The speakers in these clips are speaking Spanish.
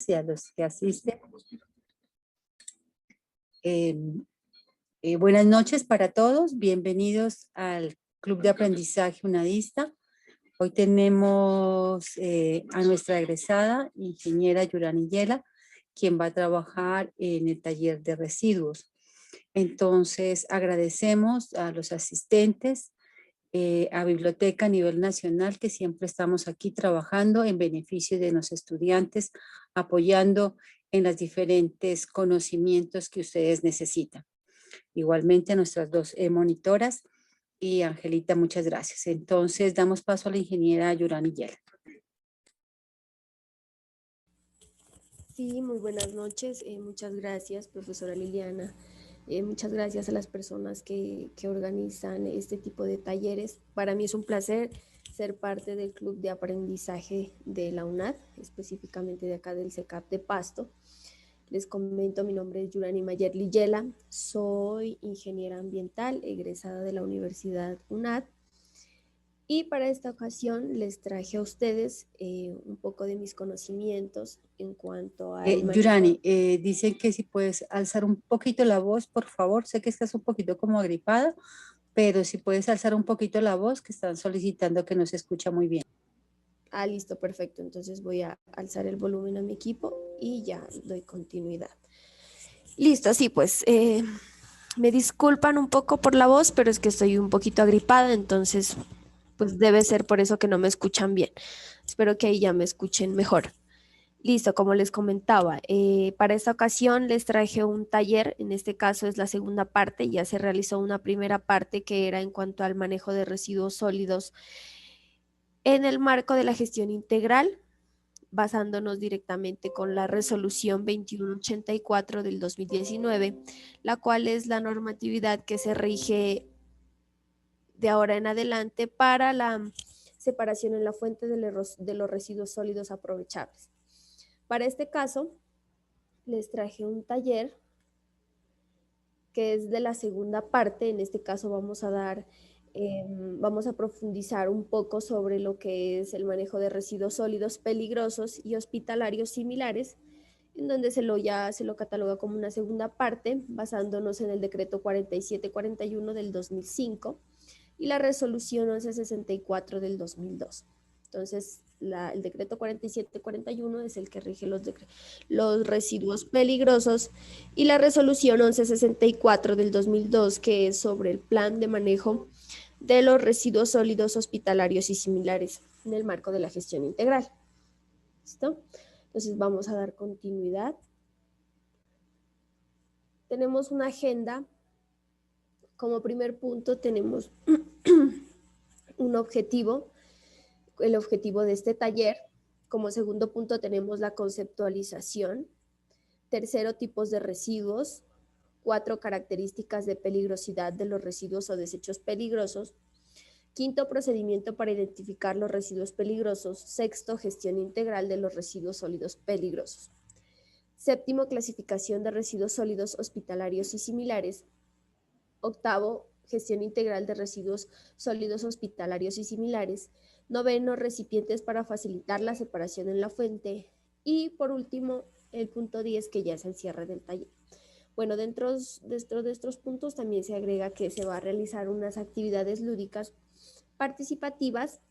y a los que asisten. Buenas noches para todos, bienvenidos al Club de Aprendizaje UNADista. Hoy tenemos a nuestra egresada, ingeniera Yurani Yela, quien va a trabajar en el taller de residuos. Entonces, agradecemos a los asistentes, a Biblioteca a nivel nacional, que siempre estamos aquí trabajando en beneficio de los estudiantes, apoyando en los diferentes conocimientos que ustedes necesitan. Igualmente a nuestras dos monitoras. Y Angelita, muchas gracias. Entonces, damos paso a la ingeniera Yurani Yela. Sí, muy buenas noches. Muchas gracias, profesora Liliana. Muchas gracias a las personas que organizan este tipo de talleres. Para mí es un placer ser parte del Club de Aprendizaje de la UNAD, específicamente de acá del CECAP de Pasto. Les comento, mi nombre es Yurani Mayerli Yela, soy ingeniera ambiental, egresada de la Universidad UNAD. Y para esta ocasión les traje a ustedes un poco de mis conocimientos en cuanto a... Yurani, dicen que si puedes alzar un poquito la voz, por favor. Sé que estás un poquito como agripada, pero si puedes alzar un poquito la voz, que están solicitando que no se escucha muy bien. Ah, listo, perfecto. Entonces voy a alzar el volumen a mi equipo y ya doy continuidad. Listo, sí, pues me disculpan un poco por la voz, pero es que estoy un poquito agripada, entonces pues debe ser por eso que no me escuchan bien. Espero que ahí ya me escuchen mejor. Listo, como les comentaba, para esta ocasión les traje un taller, en este caso es la segunda parte, ya se realizó una primera parte que era en cuanto al manejo de residuos sólidos en el marco de la gestión integral, basándonos directamente con la resolución 2184 del 2019, la cual es la normatividad que se rige de ahora en adelante para la separación en la fuente de los residuos sólidos aprovechables. Para este caso, les traje un taller que es de la segunda parte. En este caso vamos a profundizar un poco sobre lo que es el manejo de residuos sólidos peligrosos y hospitalarios similares, en donde se lo cataloga como una segunda parte, basándonos en el decreto 4741 del 2005 y la resolución 1164 del 2002. Entonces, el decreto 4741 es el que rige los residuos peligrosos y la resolución 1164 del 2002, que es sobre el plan de manejo de los residuos sólidos hospitalarios y similares en el marco de la gestión integral. ¿Listo? Entonces vamos a dar continuidad. Tenemos una agenda. Como primer punto tenemos un objetivo, el objetivo de este taller. Como segundo punto tenemos la conceptualización. Tercero, tipos de residuos. 4, características de peligrosidad de los residuos o desechos peligrosos. Quinto, procedimiento para identificar los residuos peligrosos. Sexto, gestión integral de los residuos sólidos peligrosos. Séptimo, clasificación de residuos sólidos hospitalarios y similares. Octavo, gestión integral de residuos sólidos hospitalarios y similares. Noveno, recipientes para facilitar la separación en la fuente. Y por último, el punto 10, que ya es el cierre del taller. Bueno, dentro de estos puntos también se agrega que se va a realizar unas actividades lúdicas participativas,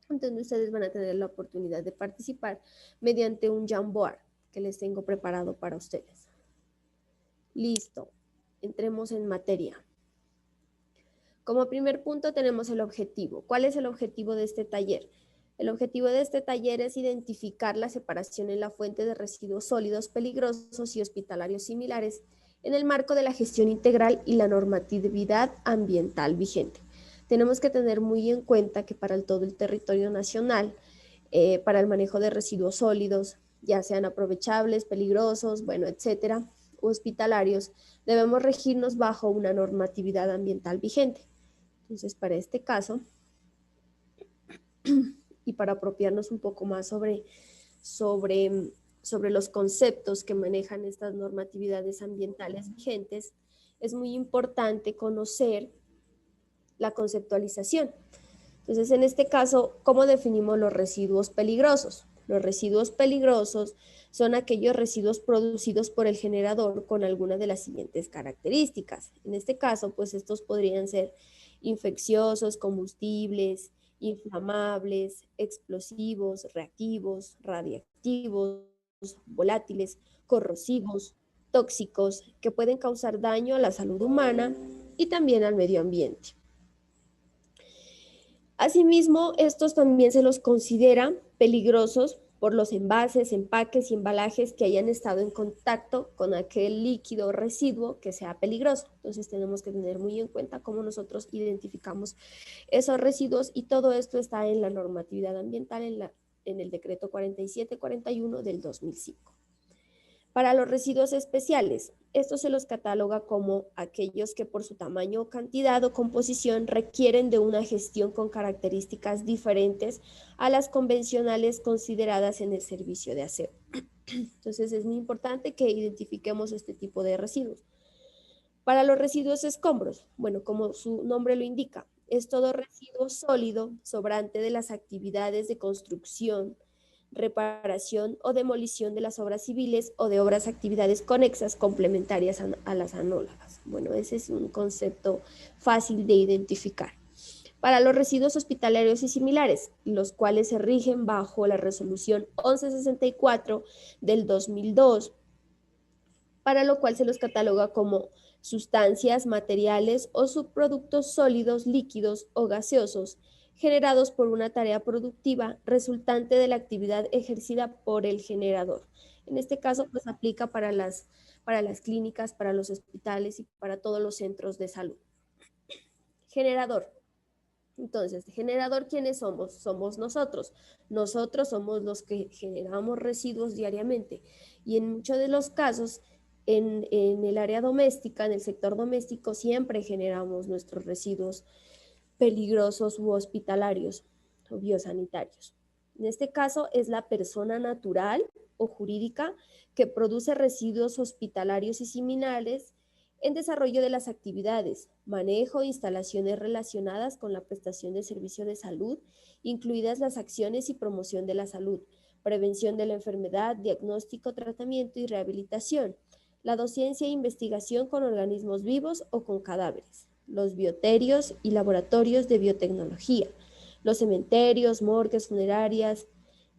donde ustedes van a tener la oportunidad de participar mediante un Jamboard que les tengo preparado para ustedes. Listo, entremos en materia. Como primer punto tenemos el objetivo. ¿Cuál es el objetivo de este taller? El objetivo de este taller es identificar la separación en la fuente de residuos sólidos peligrosos y hospitalarios similares en el marco de la gestión integral y la normatividad ambiental vigente. Tenemos que tener muy en cuenta que para todo el territorio nacional, para el manejo de residuos sólidos, ya sean aprovechables, peligrosos, bueno, etcétera, o hospitalarios, debemos regirnos bajo una normatividad ambiental vigente. Entonces, para este caso, y para apropiarnos un poco más sobre los conceptos que manejan estas normatividades ambientales vigentes, es muy importante conocer la conceptualización. Entonces, en este caso, ¿cómo definimos los residuos peligrosos? Los residuos peligrosos son aquellos residuos producidos por el generador con alguna de las siguientes características. En este caso, pues estos podrían ser infecciosos, combustibles, inflamables, explosivos, reactivos, radiactivos, volátiles, corrosivos, tóxicos, que pueden causar daño a la salud humana y también al medio ambiente. Asimismo, estos también se los considera peligrosos por los envases, empaques y embalajes que hayan estado en contacto con aquel líquido o residuo que sea peligroso. Entonces tenemos que tener muy en cuenta cómo nosotros identificamos esos residuos, y todo esto está en la normatividad ambiental en el decreto 4741 del 2005. Para los residuos especiales, estos se los cataloga como aquellos que por su tamaño, cantidad o composición requieren de una gestión con características diferentes a las convencionales consideradas en el servicio de aseo. Entonces es muy importante que identifiquemos este tipo de residuos. Para los residuos escombros, bueno, como su nombre lo indica, es todo residuo sólido sobrante de las actividades de construcción, reparación o demolición de las obras civiles o de obras actividades conexas complementarias a las análogas. Bueno, ese es un concepto fácil de identificar. Para los residuos hospitalarios y similares, los cuales se rigen bajo la resolución 1164 del 2002, para lo cual se los cataloga como sustancias, materiales o subproductos sólidos, líquidos o gaseosos generados por una tarea productiva resultante de la actividad ejercida por el generador. En este caso, pues aplica para las clínicas, para los hospitales y para todos los centros de salud. Generador. Entonces, generador, ¿quiénes somos? Somos nosotros. Nosotros somos los que generamos residuos diariamente, y en muchos de los casos, en el área doméstica, en el sector doméstico, siempre generamos nuestros residuos peligrosos u hospitalarios o biosanitarios. En este caso es la persona natural o jurídica que produce residuos hospitalarios y similares en desarrollo de las actividades, manejo e instalaciones relacionadas con la prestación de servicio de salud, incluidas las acciones y promoción de la salud, prevención de la enfermedad, diagnóstico, tratamiento y rehabilitación, la docencia e investigación con organismos vivos o con cadáveres, los bioterios y laboratorios de biotecnología, los cementerios, morgues funerarias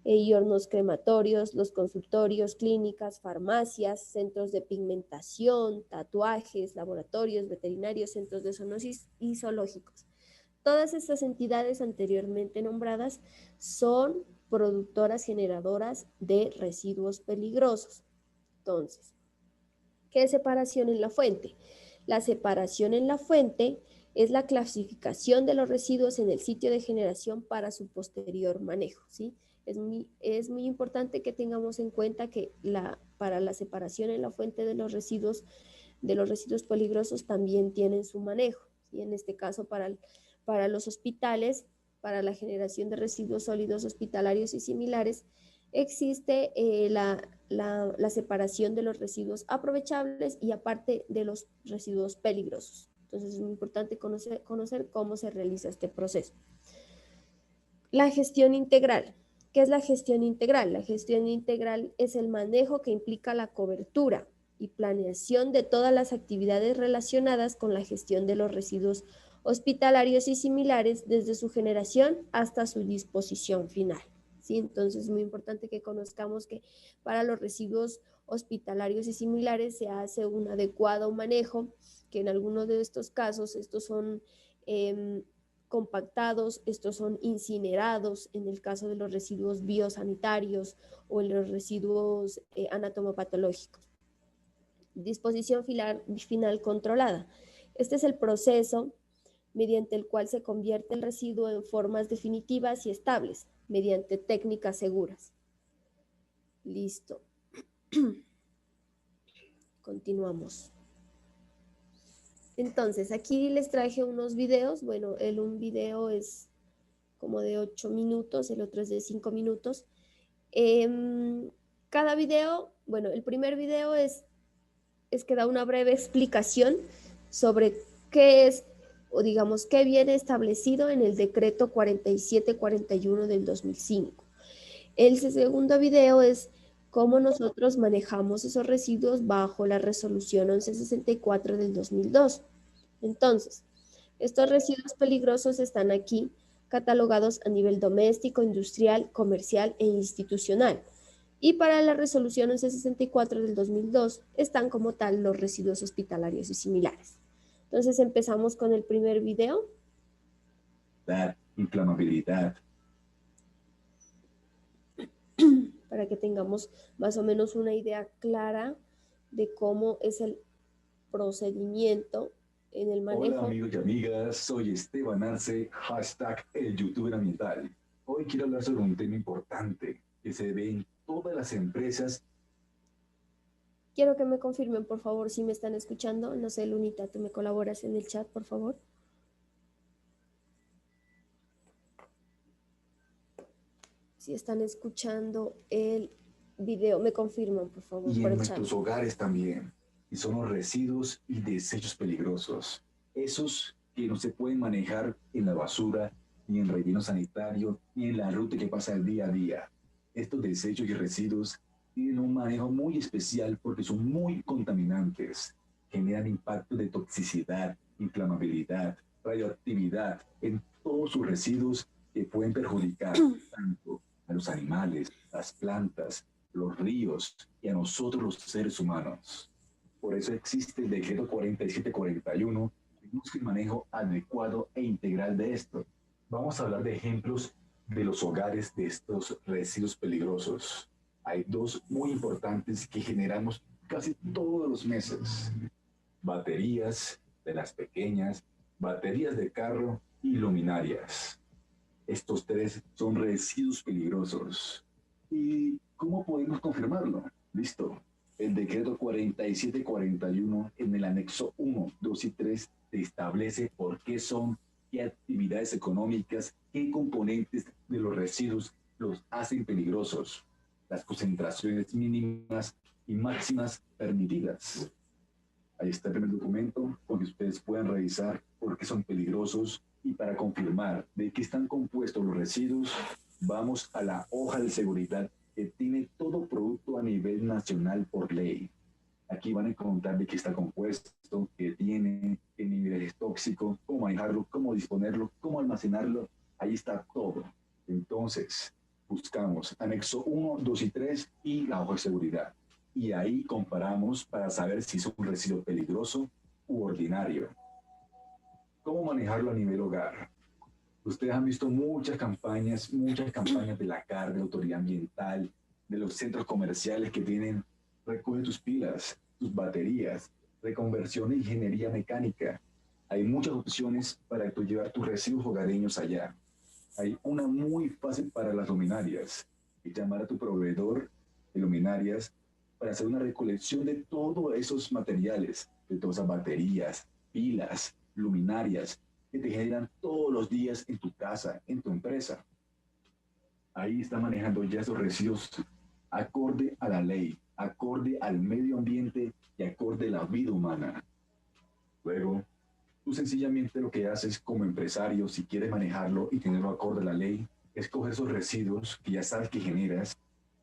y hornos crematorios, los consultorios, clínicas, farmacias, centros de pigmentación, tatuajes, laboratorios veterinarios, centros de zoonosis y zoológicos. Todas estas entidades anteriormente nombradas son productoras generadoras de residuos peligrosos. Entonces, ¿qué es separación en la fuente? La separación en la fuente es la clasificación de los residuos en el sitio de generación para su posterior manejo, ¿sí? Es muy importante que tengamos en cuenta que para la separación en la fuente de los residuos peligrosos también tienen su manejo, ¿sí? En este caso, para los hospitales, para la generación de residuos sólidos hospitalarios y similares, existe la separación de los residuos aprovechables y aparte de los residuos peligrosos. Entonces es muy importante conocer cómo se realiza este proceso. La gestión integral. ¿Qué es la gestión integral? La gestión integral es el manejo que implica la cobertura y planeación de todas las actividades relacionadas con la gestión de los residuos hospitalarios y similares desde su generación hasta su disposición final. ¿Sí? Entonces es muy importante que conozcamos que para los residuos hospitalarios y similares se hace un adecuado manejo, que en algunos de estos casos estos son compactados, estos son incinerados en el caso de los residuos biosanitarios o en los residuos anatomopatológicos. Disposición final controlada. Este es el proceso mediante el cual se convierte el residuo en formas definitivas y estables, mediante técnicas seguras. Listo. Continuamos. Entonces, aquí les traje unos videos. Bueno, un video es como de 8 minutos, el otro es de 5 minutos. Cada video, bueno, el primer video es que da una breve explicación sobre qué es, o digamos, qué viene establecido en el decreto 4741 del 2005. El segundo video es cómo nosotros manejamos esos residuos bajo la resolución 1164 del 2002. Entonces, estos residuos peligrosos están aquí catalogados a nivel doméstico, industrial, comercial e institucional. Y para la resolución 1164 del 2002 están como tal los residuos hospitalarios y similares. Entonces empezamos con el primer video. Inflamabilidad. Para que tengamos más o menos una idea clara de cómo es el procedimiento en el manejo. Hola amigos y amigas, soy Esteban Arce, hashtag el youtuber ambiental. Hoy quiero hablar sobre un tema importante que se ve en todas las empresas. Quiero que me confirmen, por favor, si me están escuchando. No sé, Lunita, ¿tú me colaboras en el chat, por favor? Si están escuchando el video, me confirman, por favor, Y por en el chat. nuestros hogares también. Y son los residuos y desechos peligrosos. Esos que no se pueden manejar en la basura, ni en relleno sanitario, ni en la ruta que pasa el día a día. Estos desechos y residuos tienen un manejo muy especial porque son muy contaminantes. Generan impactos de toxicidad, inflamabilidad, radioactividad en todos sus residuos que pueden perjudicar tanto a los animales, las plantas, los ríos y a nosotros los seres humanos. Por eso existe el decreto 4741 que busca el manejo adecuado e integral de esto. Vamos a hablar de ejemplos de los hogares de estos residuos peligrosos. Hay dos muy importantes que generamos casi todos los meses. Baterías de las pequeñas, baterías de carro y luminarias. Estos tres son residuos peligrosos. ¿Y cómo podemos confirmarlo? Listo. El decreto 4741 en el anexo 1, 2 y 3 te establece por qué son, qué actividades económicas, qué componentes de los residuos los hacen peligrosos, las concentraciones mínimas y máximas permitidas. Ahí está el primer documento con que ustedes puedan revisar por qué son peligrosos y para confirmar de qué están compuestos los residuos, vamos a la hoja de seguridad que tiene todo producto a nivel nacional por ley. Aquí van a encontrar de qué está compuesto, qué tiene, qué nivel es tóxico, cómo manejarlo, cómo disponerlo, cómo almacenarlo. Ahí está todo. Entonces, buscamos anexo 1, 2 y 3 y la hoja de seguridad. Y ahí comparamos para saber si es un residuo peligroso u ordinario. ¿Cómo manejarlo a nivel hogar? Ustedes han visto muchas campañas de la CAR, de la Autoridad Ambiental, de los centros comerciales que tienen recoge tus pilas, tus baterías, reconversión e ingeniería mecánica. Hay muchas opciones para tú llevar tus residuos hogareños allá. Hay una muy fácil para las luminarias, y llamar a tu proveedor de luminarias para hacer una recolección de todos esos materiales, de todas esas baterías, pilas, luminarias, que te generan todos los días en tu casa, en tu empresa. Ahí está manejando ya esos residuos acorde a la ley, acorde al medio ambiente y acorde a la vida humana. Luego, tú sencillamente lo que haces como empresario, si quieres manejarlo y tenerlo acorde a la ley, es coger esos residuos que ya sabes que generas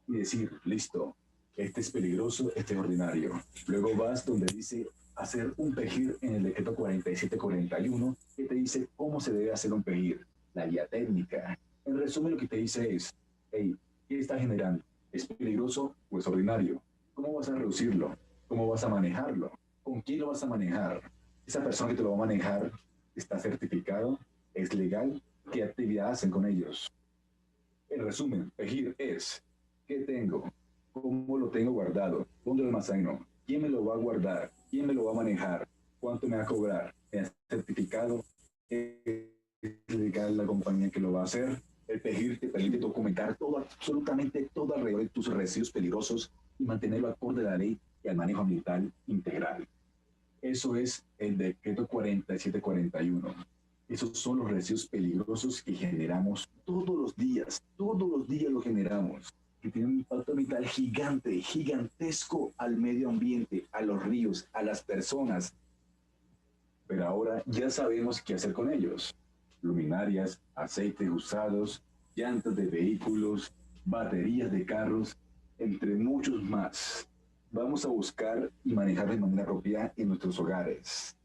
y decir, listo, este es peligroso, este es ordinario. Luego vas donde dice hacer un PEGIR en el decreto 4741, que te dice cómo se debe hacer un PEGIR, la guía técnica. En resumen, lo que te dice es, hey, ¿qué está generando? ¿Es peligroso o es ordinario? ¿Cómo vas a reducirlo? ¿Cómo vas a manejarlo? ¿Con quién lo vas a manejar? ¿Esa persona que te lo va a manejar está certificado? ¿Es legal? ¿Qué actividad hacen con ellos? En resumen, PEGIR es, ¿qué tengo? ¿Cómo lo tengo guardado? ¿Dónde lo almaceno? ¿Quién me lo va a guardar? ¿Quién me lo va a manejar? ¿Cuánto me va a cobrar? ¿Me ha certificado? ¿Es legal la compañía que lo va a hacer? El PEGIR te permite documentar todo, absolutamente todo alrededor de tus residuos peligrosos y mantenerlo acorde a la ley y al manejo ambiental integral. Eso es el decreto 4741. Esos son los residuos peligrosos que generamos todos los días lo generamos, que tienen un impacto ambiental gigante, gigantesco al medio ambiente, a los ríos, a las personas. Pero ahora ya sabemos qué hacer con ellos. Luminarias, aceites usados, llantas de vehículos, baterías de carros, entre muchos más. Vamos a buscar y manejar de manera apropiada en nuestros hogares.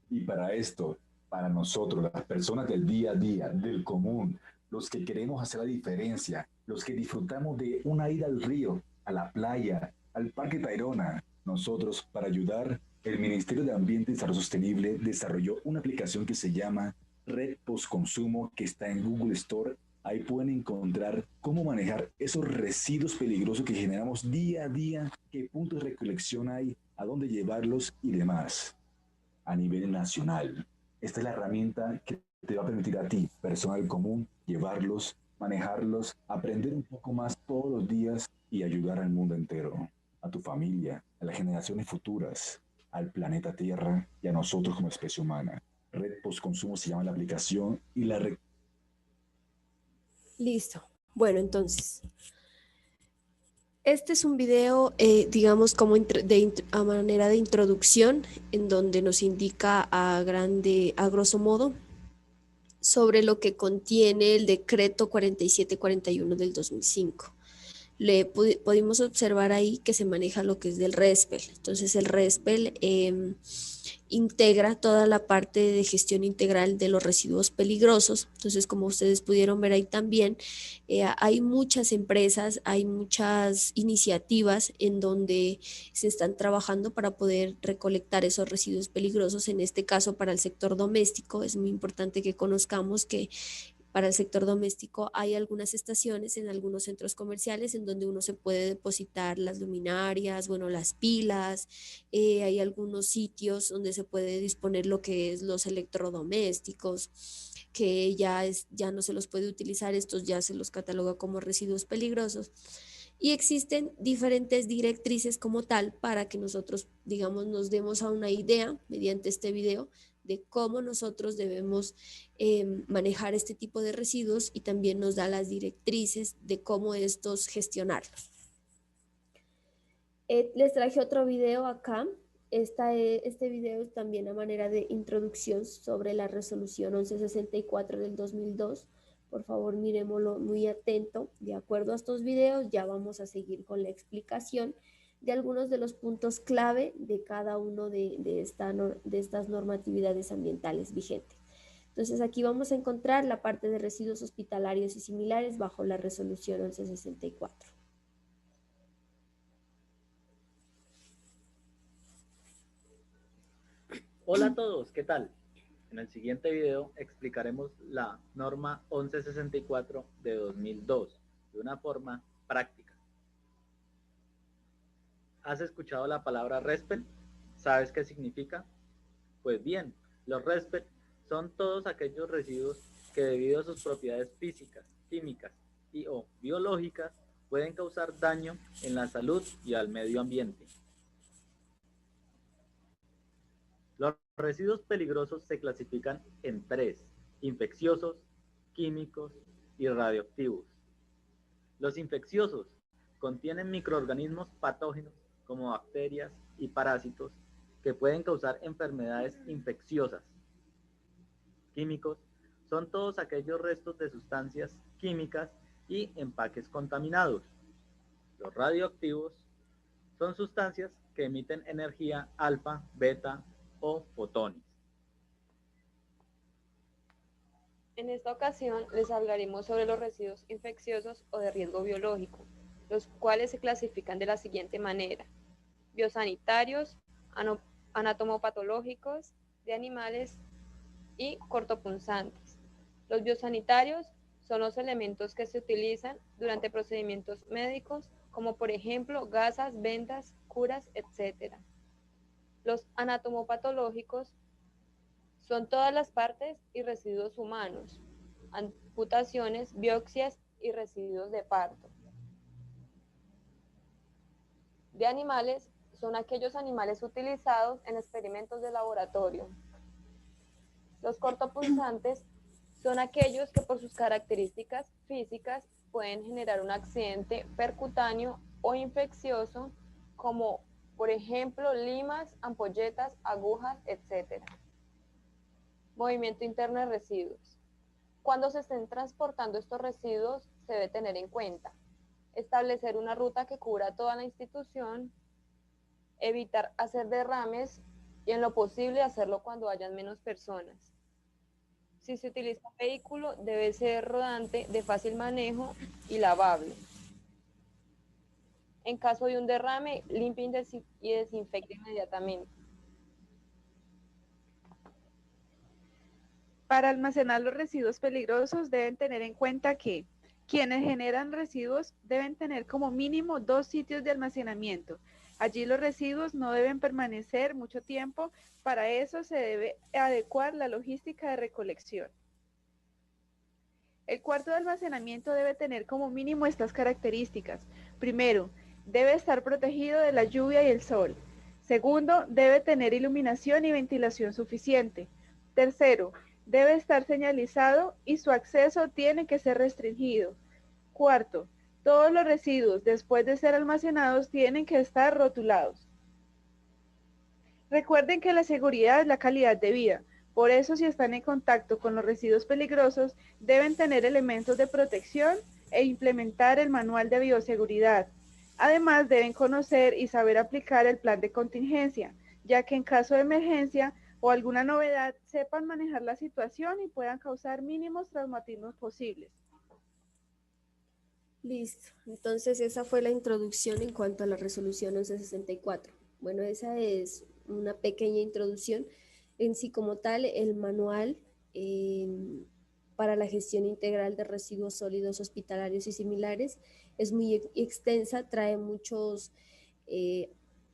Y para esto, para nosotros, las personas del día a día, del común, los que queremos hacer la diferencia, los que disfrutamos de una ida al río, a la playa, al Parque Tayrona, nosotros, para ayudar, el Ministerio de Ambiente y Desarrollo Sostenible desarrolló una aplicación que se llama Red Postconsumo, que está en Google Store. Ahí pueden encontrar cómo manejar esos residuos peligrosos que generamos día a día, qué puntos de recolección hay, a dónde llevarlos y demás a nivel nacional. Esta es la herramienta que te va a permitir a ti, personal común, llevarlos, manejarlos, aprender un poco más todos los días y ayudar al mundo entero, a tu familia, a las generaciones futuras, al planeta Tierra y a nosotros como especie humana. Red Postconsumo se llama la aplicación y la... Listo. Bueno, entonces, este es un video, digamos, como a manera de introducción, en donde nos indica a grosso modo sobre lo que contiene el decreto 4741 del 2005. Pudimos observar ahí que se maneja lo que es del RESPEL. Entonces el RESPEL integra toda la parte de gestión integral de los residuos peligrosos. Entonces, como ustedes pudieron ver ahí también, hay muchas empresas, hay muchas iniciativas en donde se están trabajando para poder recolectar esos residuos peligrosos. En este caso, para el sector doméstico, es muy importante que conozcamos que para el sector doméstico hay algunas estaciones en algunos centros comerciales en donde uno se puede depositar las luminarias, bueno, las pilas, hay algunos sitios donde se puede disponer lo que es los electrodomésticos, que ya no se los puede utilizar, estos ya se los cataloga como residuos peligrosos. Y existen diferentes directrices como tal para que nosotros, digamos, nos demos a una idea mediante este video de cómo nosotros debemos manejar este tipo de residuos, y también nos da las directrices de cómo estos gestionarlos. Les traje otro video acá. Este video es también a manera de introducción sobre la resolución 1164 del 2002. Por favor, miremoslo muy atento. De acuerdo a estos videos, ya vamos a seguir con la explicación de algunos de los puntos clave de cada uno de estas normatividades ambientales vigentes. Entonces, aquí vamos a encontrar la parte de residuos hospitalarios y similares bajo la resolución 1164. Hola a todos, ¿qué tal? En el siguiente video explicaremos la norma 1164 de 2002 de una forma práctica. ¿Has escuchado la palabra RESPEL? ¿Sabes qué significa? Pues bien, los RESPEL son todos aquellos residuos que debido a sus propiedades físicas, químicas y o biológicas pueden causar daño en la salud y al medio ambiente. Los residuos peligrosos se clasifican en tres: infecciosos, químicos y radioactivos. Los infecciosos contienen microorganismos patógenos como bacterias y parásitos que pueden causar enfermedades infecciosas. Químicos son todos aquellos restos de sustancias químicas y empaques contaminados. Los radioactivos son sustancias que emiten energía alfa, beta o fotones. En esta ocasión les hablaremos sobre los residuos infecciosos o de riesgo biológico, los cuales se clasifican de la siguiente manera: biosanitarios, anatomopatológicos, de animales y cortopunzantes. Los biosanitarios son los elementos que se utilizan durante procedimientos médicos, como por ejemplo gasas, vendas, curas, etc. Los anatomopatológicos son todas las partes y residuos humanos, amputaciones, biopsias y residuos de parto. De animales son aquellos animales utilizados en experimentos de laboratorio. Los cortopunzantes son aquellos que por sus características físicas pueden generar un accidente percutáneo o infeccioso, como por ejemplo limas, ampolletas, agujas, etc. Movimiento interno de residuos. Cuando se estén transportando estos residuos, se debe tener en cuenta establecer una ruta que cubra toda la institución, evitar hacer derrames y en lo posible hacerlo cuando hayan menos personas. Si se utiliza un vehículo, debe ser rodante, de fácil manejo y lavable. En caso de un derrame, limpie y desinfecte inmediatamente. Para almacenar los residuos peligrosos deben tener en cuenta que quienes generan residuos deben tener como mínimo 2 sitios de almacenamiento. Allí los residuos no deben permanecer mucho tiempo, para eso se debe adecuar la logística de recolección. El cuarto de almacenamiento debe tener como mínimo estas características. Primero, debe estar protegido de la lluvia y el sol. Segundo, debe tener iluminación y ventilación suficiente. Tercero, debe estar señalizado y su acceso tiene que ser restringido. Cuarto, todos los residuos después de ser almacenados tienen que estar rotulados. Recuerden que la seguridad es la calidad de vida. Por eso, si están en contacto con los residuos peligrosos, deben tener elementos de protección e implementar el manual de bioseguridad. Además, deben conocer y saber aplicar el plan de contingencia, ya que en caso de emergencia o alguna novedad, sepan manejar la situación y puedan causar mínimos traumatismos posibles. Listo. Entonces esa fue la introducción en cuanto a la resolución 1164. Bueno, esa es una pequeña introducción. En sí como tal, el manual para la gestión integral de residuos sólidos hospitalarios y similares es muy extensa, trae muchos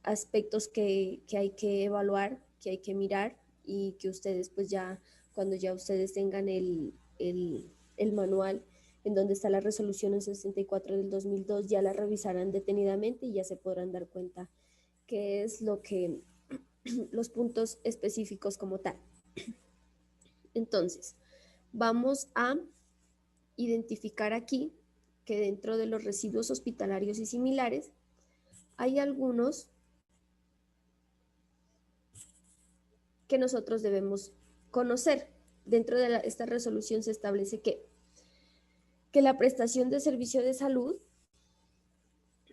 aspectos que hay que evaluar, que hay que mirar y que ustedes pues ya, cuando ya ustedes tengan el manual en donde está la resolución en 64 del 2002, ya la revisarán detenidamente y ya se podrán dar cuenta qué es lo que, los puntos específicos como tal. Entonces, vamos a identificar aquí que dentro de los residuos hospitalarios y similares hay algunos que nosotros debemos conocer. Dentro de esta resolución se establece que la prestación de servicio de salud,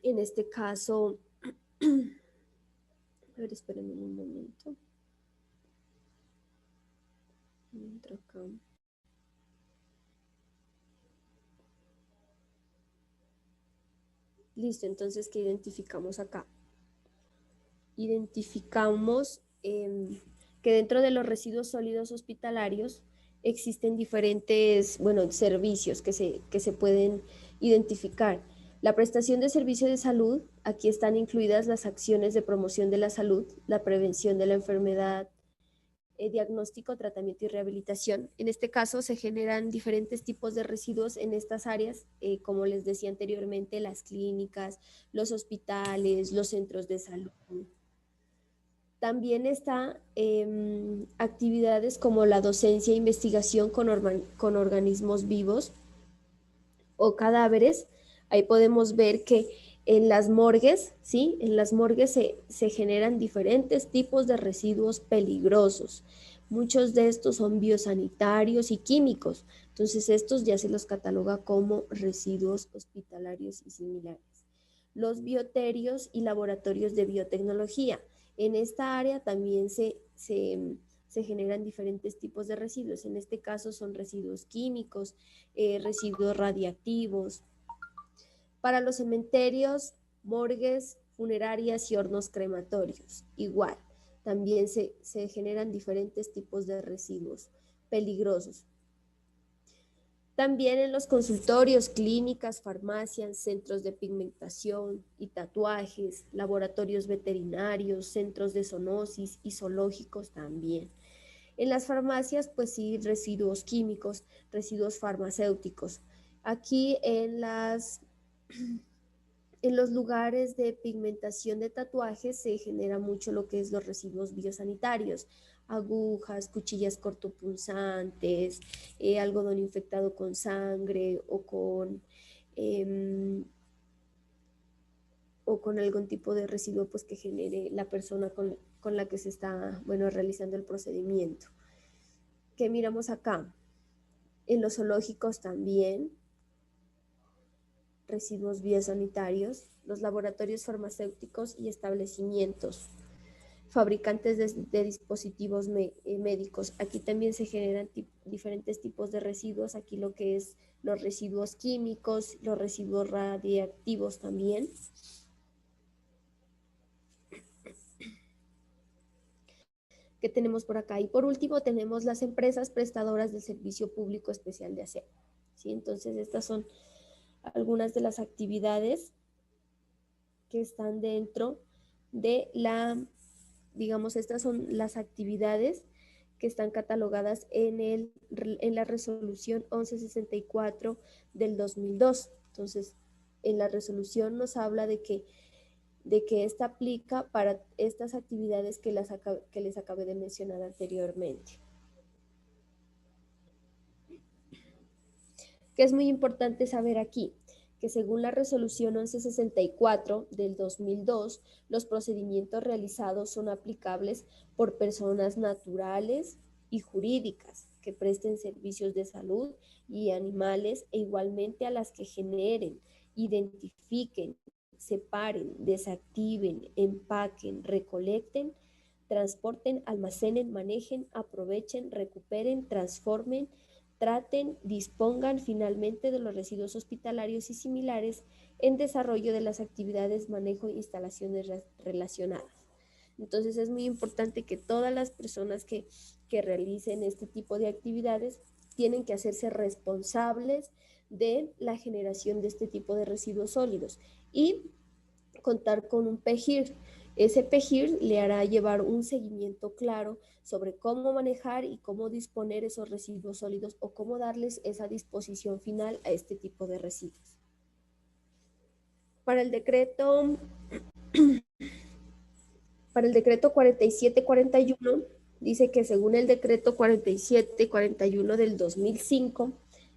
en este caso, a ver, espérenme un momento. Entro acá. Listo, entonces, ¿qué identificamos acá? Identificamos que dentro de los residuos sólidos hospitalarios existen diferentes, servicios que se pueden identificar. La prestación de servicio de salud, aquí están incluidas las acciones de promoción de la salud, la prevención de la enfermedad, diagnóstico, tratamiento y rehabilitación. En este caso se generan diferentes tipos de residuos en estas áreas, como les decía anteriormente, las clínicas, los hospitales, los centros de salud. También está actividades como la docencia e investigación con organismos vivos o cadáveres. Ahí podemos ver que en las morgues, ¿sí? En las morgues se generan diferentes tipos de residuos peligrosos. Muchos de estos son biosanitarios y químicos. Entonces, estos ya se los cataloga como residuos hospitalarios y similares. Los bioterios y laboratorios de biotecnología. En esta área también se generan diferentes tipos de residuos. En este caso son residuos químicos, residuos radiactivos. Para los cementerios, morgues, funerarias y hornos crematorios, igual, también se generan diferentes tipos de residuos peligrosos. También en los consultorios, clínicas, farmacias, centros de pigmentación y tatuajes, laboratorios veterinarios, centros de zoonosis y zoológicos también. En las farmacias, pues sí, residuos químicos, residuos farmacéuticos. Aquí en los lugares de pigmentación de tatuajes se genera mucho lo que es los residuos biosanitarios, agujas, cuchillas cortopunzantes, algodón infectado con sangre o con algún tipo de residuo pues, que genere la persona con la que se está realizando el procedimiento. ¿Qué miramos acá? En los zoológicos también, residuos biosanitarios, los laboratorios farmacéuticos y establecimientos, fabricantes de dispositivos médicos. Aquí también se generan diferentes tipos de residuos, aquí lo que es los residuos químicos, los residuos radiactivos también. ¿Qué tenemos por acá? Y por último tenemos las empresas prestadoras del Servicio Público Especial de Aseo. ¿Sí? Entonces estas son algunas de las actividades que están dentro de digamos, estas son las actividades que están catalogadas en la resolución 1164 del 2002. Entonces, en la resolución nos habla de que esta aplica para estas actividades que les acabé de mencionar anteriormente. Que es muy importante saber aquí, que según la resolución 1164 del 2002, los procedimientos realizados son aplicables por personas naturales y jurídicas que presten servicios de salud y animales e igualmente a las que generen, identifiquen, separen, desactiven, empaquen, recolecten, transporten, almacenen, manejen, aprovechen, recuperen, transformen, traten, dispongan finalmente de los residuos hospitalarios y similares en desarrollo de las actividades, manejo e instalaciones relacionadas. Entonces es muy importante que todas las personas que realicen este tipo de actividades tienen que hacerse responsables de la generación de este tipo de residuos sólidos y contar con un PEGIR. Ese PEGIR le hará llevar un seguimiento claro sobre cómo manejar y cómo disponer esos residuos sólidos o cómo darles esa disposición final a este tipo de residuos. Para el decreto 4741, dice que según el decreto 4741 del 2005,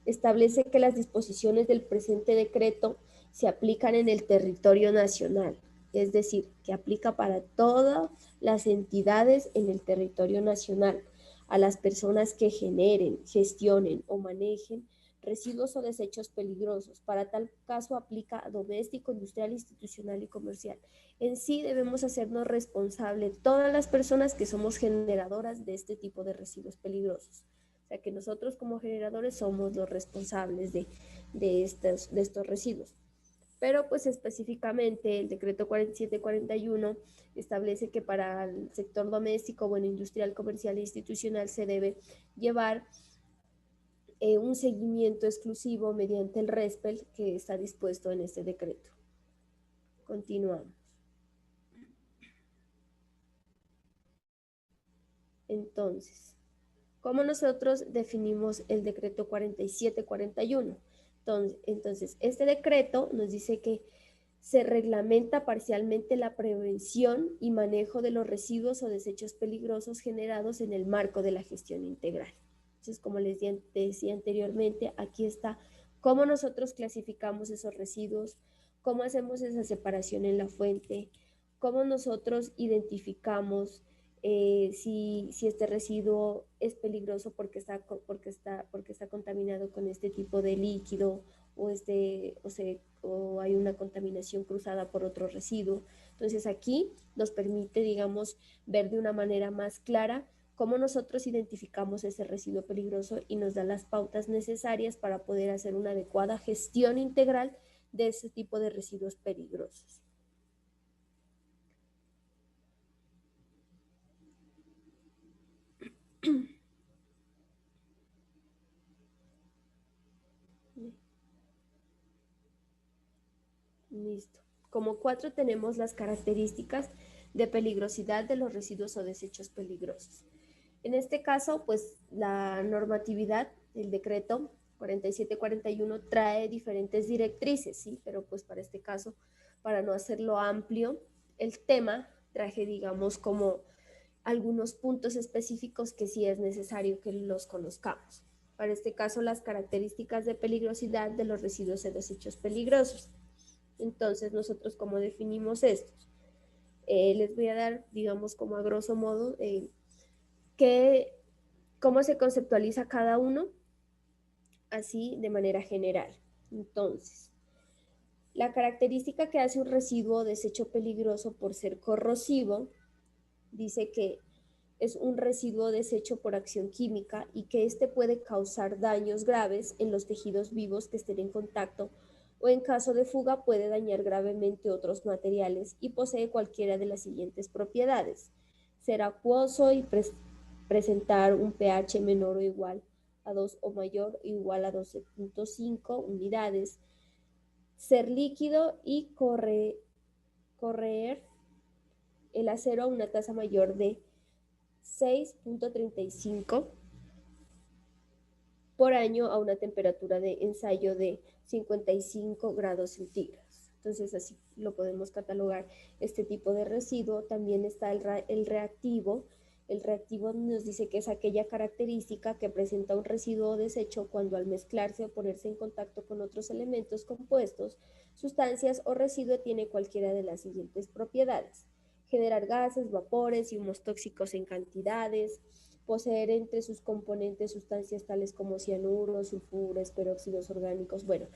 establece que las disposiciones del presente decreto se aplican en el territorio nacional, es decir, que aplica para todas las entidades en el territorio nacional, a las personas que generen, gestionen o manejen residuos o desechos peligrosos. Para tal caso aplica a doméstico, industrial, institucional y comercial. En sí debemos hacernos responsables todas las personas que somos generadoras de este tipo de residuos peligrosos. O sea que nosotros como generadores somos los responsables de estos residuos. Pero pues específicamente el decreto 4741 establece que para el sector doméstico, bueno, industrial, comercial e institucional se debe llevar un seguimiento exclusivo mediante el RESPEL que está dispuesto en este decreto. Continuamos. Entonces, ¿cómo nosotros definimos el decreto 4741? Entonces, este decreto nos dice que se reglamenta parcialmente la prevención y manejo de los residuos o desechos peligrosos generados en el marco de la gestión integral. Entonces, como les decía anteriormente, aquí está cómo nosotros clasificamos esos residuos, cómo hacemos esa separación en la fuente, cómo nosotros identificamos si este residuo es peligroso porque está contaminado con este tipo de líquido o hay una contaminación cruzada por otro residuo. Entonces aquí nos permite, digamos, ver de una manera más clara cómo nosotros identificamos ese residuo peligroso y nos da las pautas necesarias para poder hacer una adecuada gestión integral de ese tipo de residuos peligrosos. Listo. Como 4 tenemos las características de peligrosidad de los residuos o desechos peligrosos. En este caso, pues la normatividad, el decreto 4741 trae diferentes directrices, ¿sí? Pero pues para este caso, para no hacerlo amplio, el tema traje, digamos, como algunos puntos específicos que sí es necesario que los conozcamos. Para este caso, las características de peligrosidad de los residuos o desechos peligrosos. Entonces, nosotros, ¿cómo definimos estos? Les voy a dar, digamos, como a grosso modo, cómo se conceptualiza cada uno, así de manera general. Entonces, La característica que hace un residuo o desecho peligroso por ser corrosivo dice que es un residuo desecho por acción química y que éste puede causar daños graves en los tejidos vivos que estén en contacto o en caso de fuga puede dañar gravemente otros materiales y posee cualquiera de las siguientes propiedades. Ser acuoso y presentar un pH menor o igual a 2 o mayor o igual a 12.5 unidades. Ser líquido y correr el acero a una tasa mayor de 6.35 por año a una temperatura de ensayo de 55 grados centígrados. Entonces así lo podemos catalogar este tipo de residuo. También está el reactivo. El reactivo nos dice que es aquella característica que presenta un residuo o desecho cuando al mezclarse o ponerse en contacto con otros elementos compuestos, sustancias o residuo tiene cualquiera de las siguientes propiedades: generar gases, vapores y humos tóxicos en cantidades, poseer entre sus componentes sustancias tales como cianuros, sulfuros, peróxidos orgánicos. Bueno,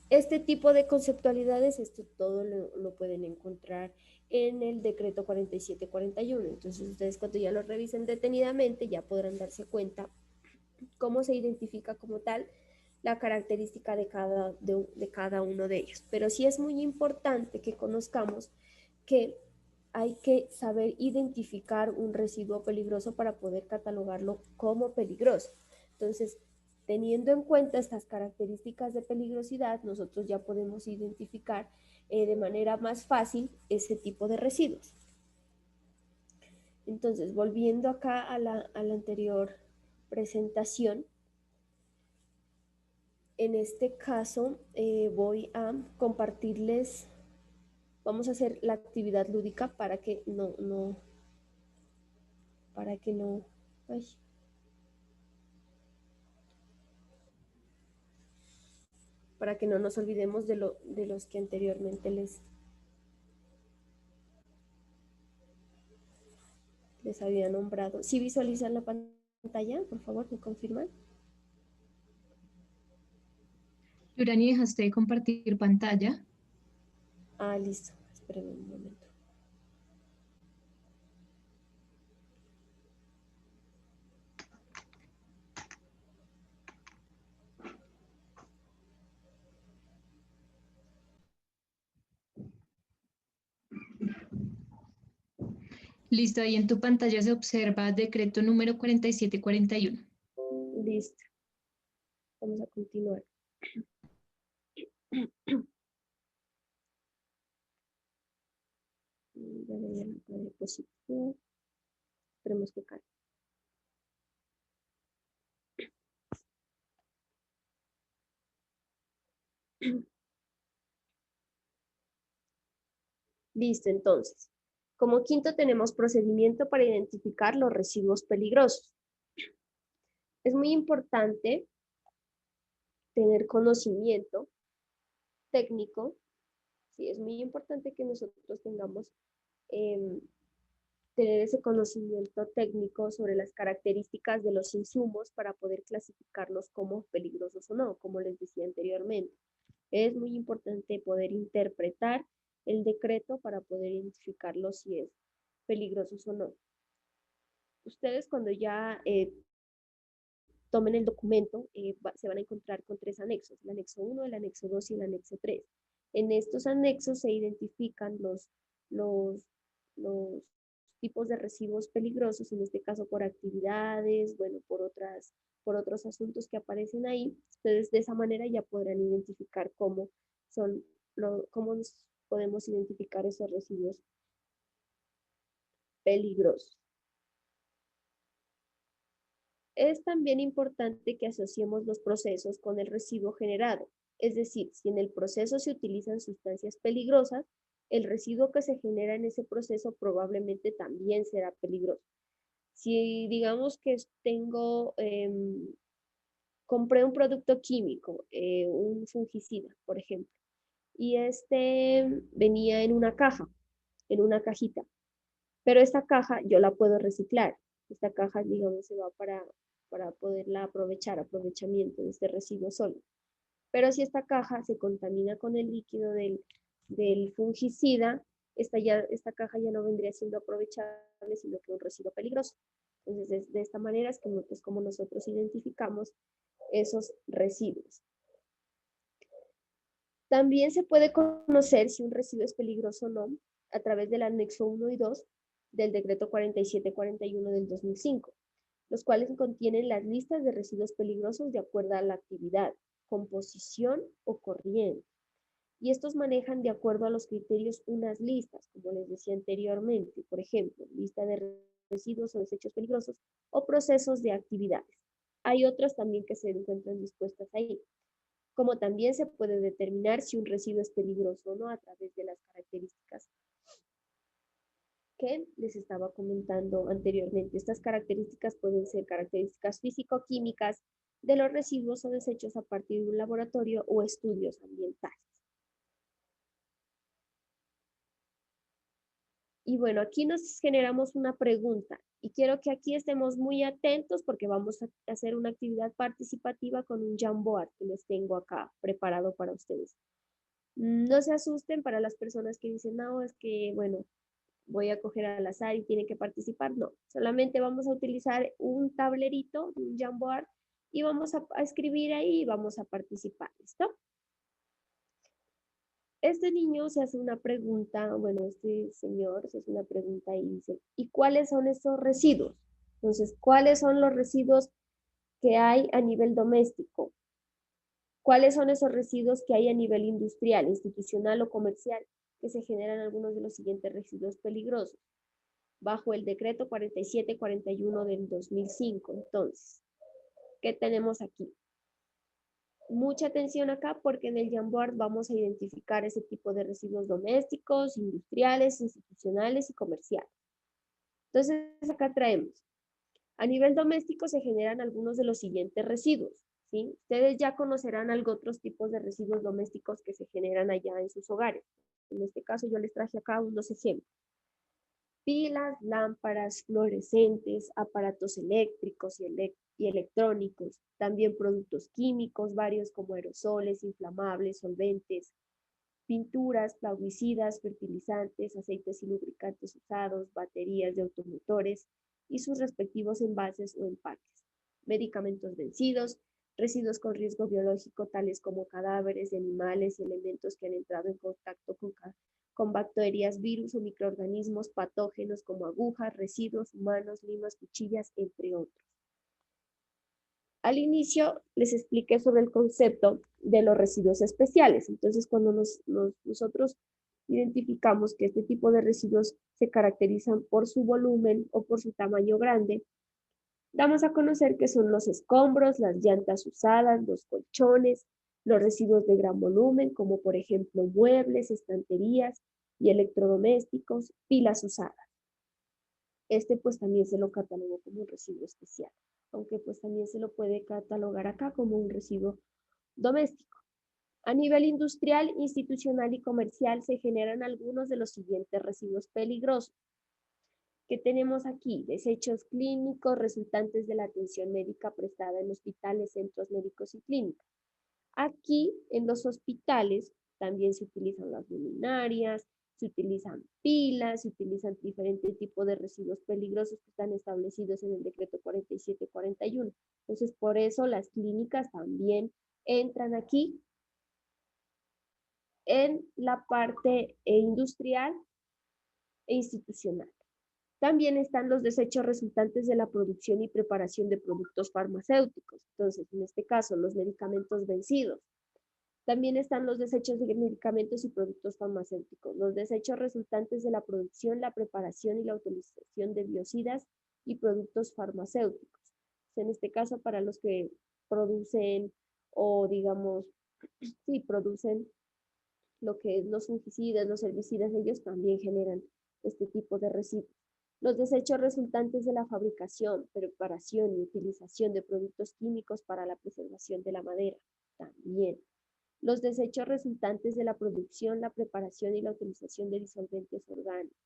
este tipo de conceptualidades, esto todo lo pueden encontrar en el decreto 4741. Entonces ustedes cuando ya lo revisen detenidamente ya podrán darse cuenta cómo se identifica como tal la característica de cada uno de ellos. Pero sí es muy importante que conozcamos que hay que saber identificar un residuo peligroso para poder catalogarlo como peligroso. Entonces, teniendo en cuenta estas características de peligrosidad, nosotros ya podemos identificar de manera más fácil ese tipo de residuos. Entonces, volviendo acá a la anterior presentación, en este caso voy a compartirles, vamos a hacer la actividad lúdica para que ay, para que no nos olvidemos de los que anteriormente les había nombrado. ¿Sí visualizan la pantalla? Por favor, ¿me confirman? Yurani, ¿dejaste de compartir pantalla? Ah, listo. Espérenme un momento. Listo, ahí en tu pantalla se observa decreto número 4741. Listo. Vamos a continuar. Ya le voy a la diapositiva. Esperemos que cargue. Listo, entonces. Como quinto tenemos procedimiento para identificar los residuos peligrosos. Es muy importante tener conocimiento técnico. Sí, es muy importante que nosotros tengamos tener ese conocimiento técnico sobre las características de los insumos para poder clasificarlos como peligrosos o no, como les decía anteriormente. Es muy importante poder interpretar el decreto para poder identificarlo si es peligrosos o no. Ustedes cuando ya tomen el documento se van a encontrar con 3 anexos, el anexo 1, el anexo 2 y el anexo 3. En estos anexos se identifican los tipos de residuos peligrosos, en este caso por actividades, bueno, por otros asuntos que aparecen ahí. Entonces, de esa manera ya podrán identificar cómo podemos identificar esos residuos peligrosos. Es también importante que asociemos los procesos con el residuo generado. Es decir, si en el proceso se utilizan sustancias peligrosas, el residuo que se genera en ese proceso probablemente también será peligroso. Si digamos que compré un producto químico, un fungicida, por ejemplo, y este venía en una caja, en una cajita, pero esta caja yo la puedo reciclar. Esta caja, digamos, se va para poderla aprovechamiento de este residuo sólido. Pero si esta caja se contamina con el líquido del fungicida, esta caja ya no vendría siendo aprovechable, sino que un residuo peligroso. Entonces, de esta manera es como nosotros identificamos esos residuos. También se puede conocer si un residuo es peligroso o no a través del anexo 1 y 2 del decreto 4741 del 2005, los cuales contienen las listas de residuos peligrosos de acuerdo a la actividad, composición o corriente. Y estos manejan de acuerdo a los criterios unas listas, como les decía anteriormente, por ejemplo, lista de residuos o desechos peligrosos o procesos de actividades. Hay otras también que se encuentran dispuestas ahí. Como también se puede determinar si un residuo es peligroso o no a través de las características que les estaba comentando anteriormente. Estas características pueden ser características físico-químicas de los residuos o desechos a partir de un laboratorio o estudios ambientales. Y bueno, aquí nos generamos una pregunta y quiero que aquí estemos muy atentos porque vamos a hacer una actividad participativa con un Jamboard que les tengo acá preparado para ustedes. No se asusten para las personas que dicen, no, es que, bueno, voy a coger al azar y tienen que participar. No, solamente vamos a utilizar un tablerito, un Jamboard, y vamos a escribir ahí y vamos a participar, ¿listo? Este niño se hace una pregunta, bueno, este señor se hace una pregunta y dice, ¿y cuáles son estos residuos? Entonces, ¿cuáles son los residuos que hay a nivel doméstico? ¿Cuáles son esos residuos que hay a nivel industrial, institucional o comercial que se generan algunos de los siguientes residuos peligrosos? Bajo el decreto 4741 del 2005. Entonces, ¿qué tenemos aquí? Mucha atención acá porque en el Jamboard vamos a identificar ese tipo de residuos domésticos, industriales, institucionales y comerciales. Entonces, acá traemos. A nivel doméstico se generan algunos de los siguientes residuos, ¿sí? Ustedes ya conocerán otros tipos de residuos domésticos que se generan allá en sus hogares. En este caso yo les traje acá unos ejemplos. Pilas, lámparas, fluorescentes, aparatos eléctricos y electrónicos, también productos químicos, varios como aerosoles, inflamables, solventes, pinturas, plaguicidas, fertilizantes, aceites y lubricantes usados, baterías de automotores y sus respectivos envases o empaques, medicamentos vencidos, residuos con riesgo biológico tales como cadáveres de animales y elementos que han entrado en contacto con bacterias, virus o microorganismos patógenos como agujas, residuos humanos, limas, cuchillas, entre otros. Al inicio les expliqué sobre el concepto de los residuos especiales. Entonces, cuando nosotros identificamos que este tipo de residuos se caracterizan por su volumen o por su tamaño grande, damos a conocer que son los escombros, las llantas usadas, los colchones, los residuos de gran volumen, como por ejemplo muebles, estanterías y electrodomésticos, pilas usadas. Este pues también se lo catalogó como un residuo especial, aunque pues también se lo puede catalogar acá como un residuo doméstico. A nivel industrial, institucional y comercial se generan algunos de los siguientes residuos peligrosos que tenemos aquí: desechos clínicos resultantes de la atención médica prestada en hospitales, centros médicos y clínicas. Aquí en los hospitales también se utilizan las luminarias, se utilizan pilas, se utilizan diferentes tipos de residuos peligrosos que están establecidos en el decreto 4741. Entonces, por eso las clínicas también entran aquí en la parte industrial e institucional. También están los desechos resultantes de la producción y preparación de productos farmacéuticos. Entonces, en este caso, los medicamentos vencidos. También están los desechos de medicamentos y productos farmacéuticos, los desechos resultantes de la producción, la preparación y la utilización de biocidas y productos farmacéuticos. En este caso, para los que producen o digamos, sí, producen lo que es los fungicidas, los herbicidas, ellos también generan este tipo de residuos. Los desechos resultantes de la fabricación, preparación y utilización de productos químicos para la preservación de la madera, también. Los desechos resultantes de la producción, la preparación y la utilización de disolventes orgánicos.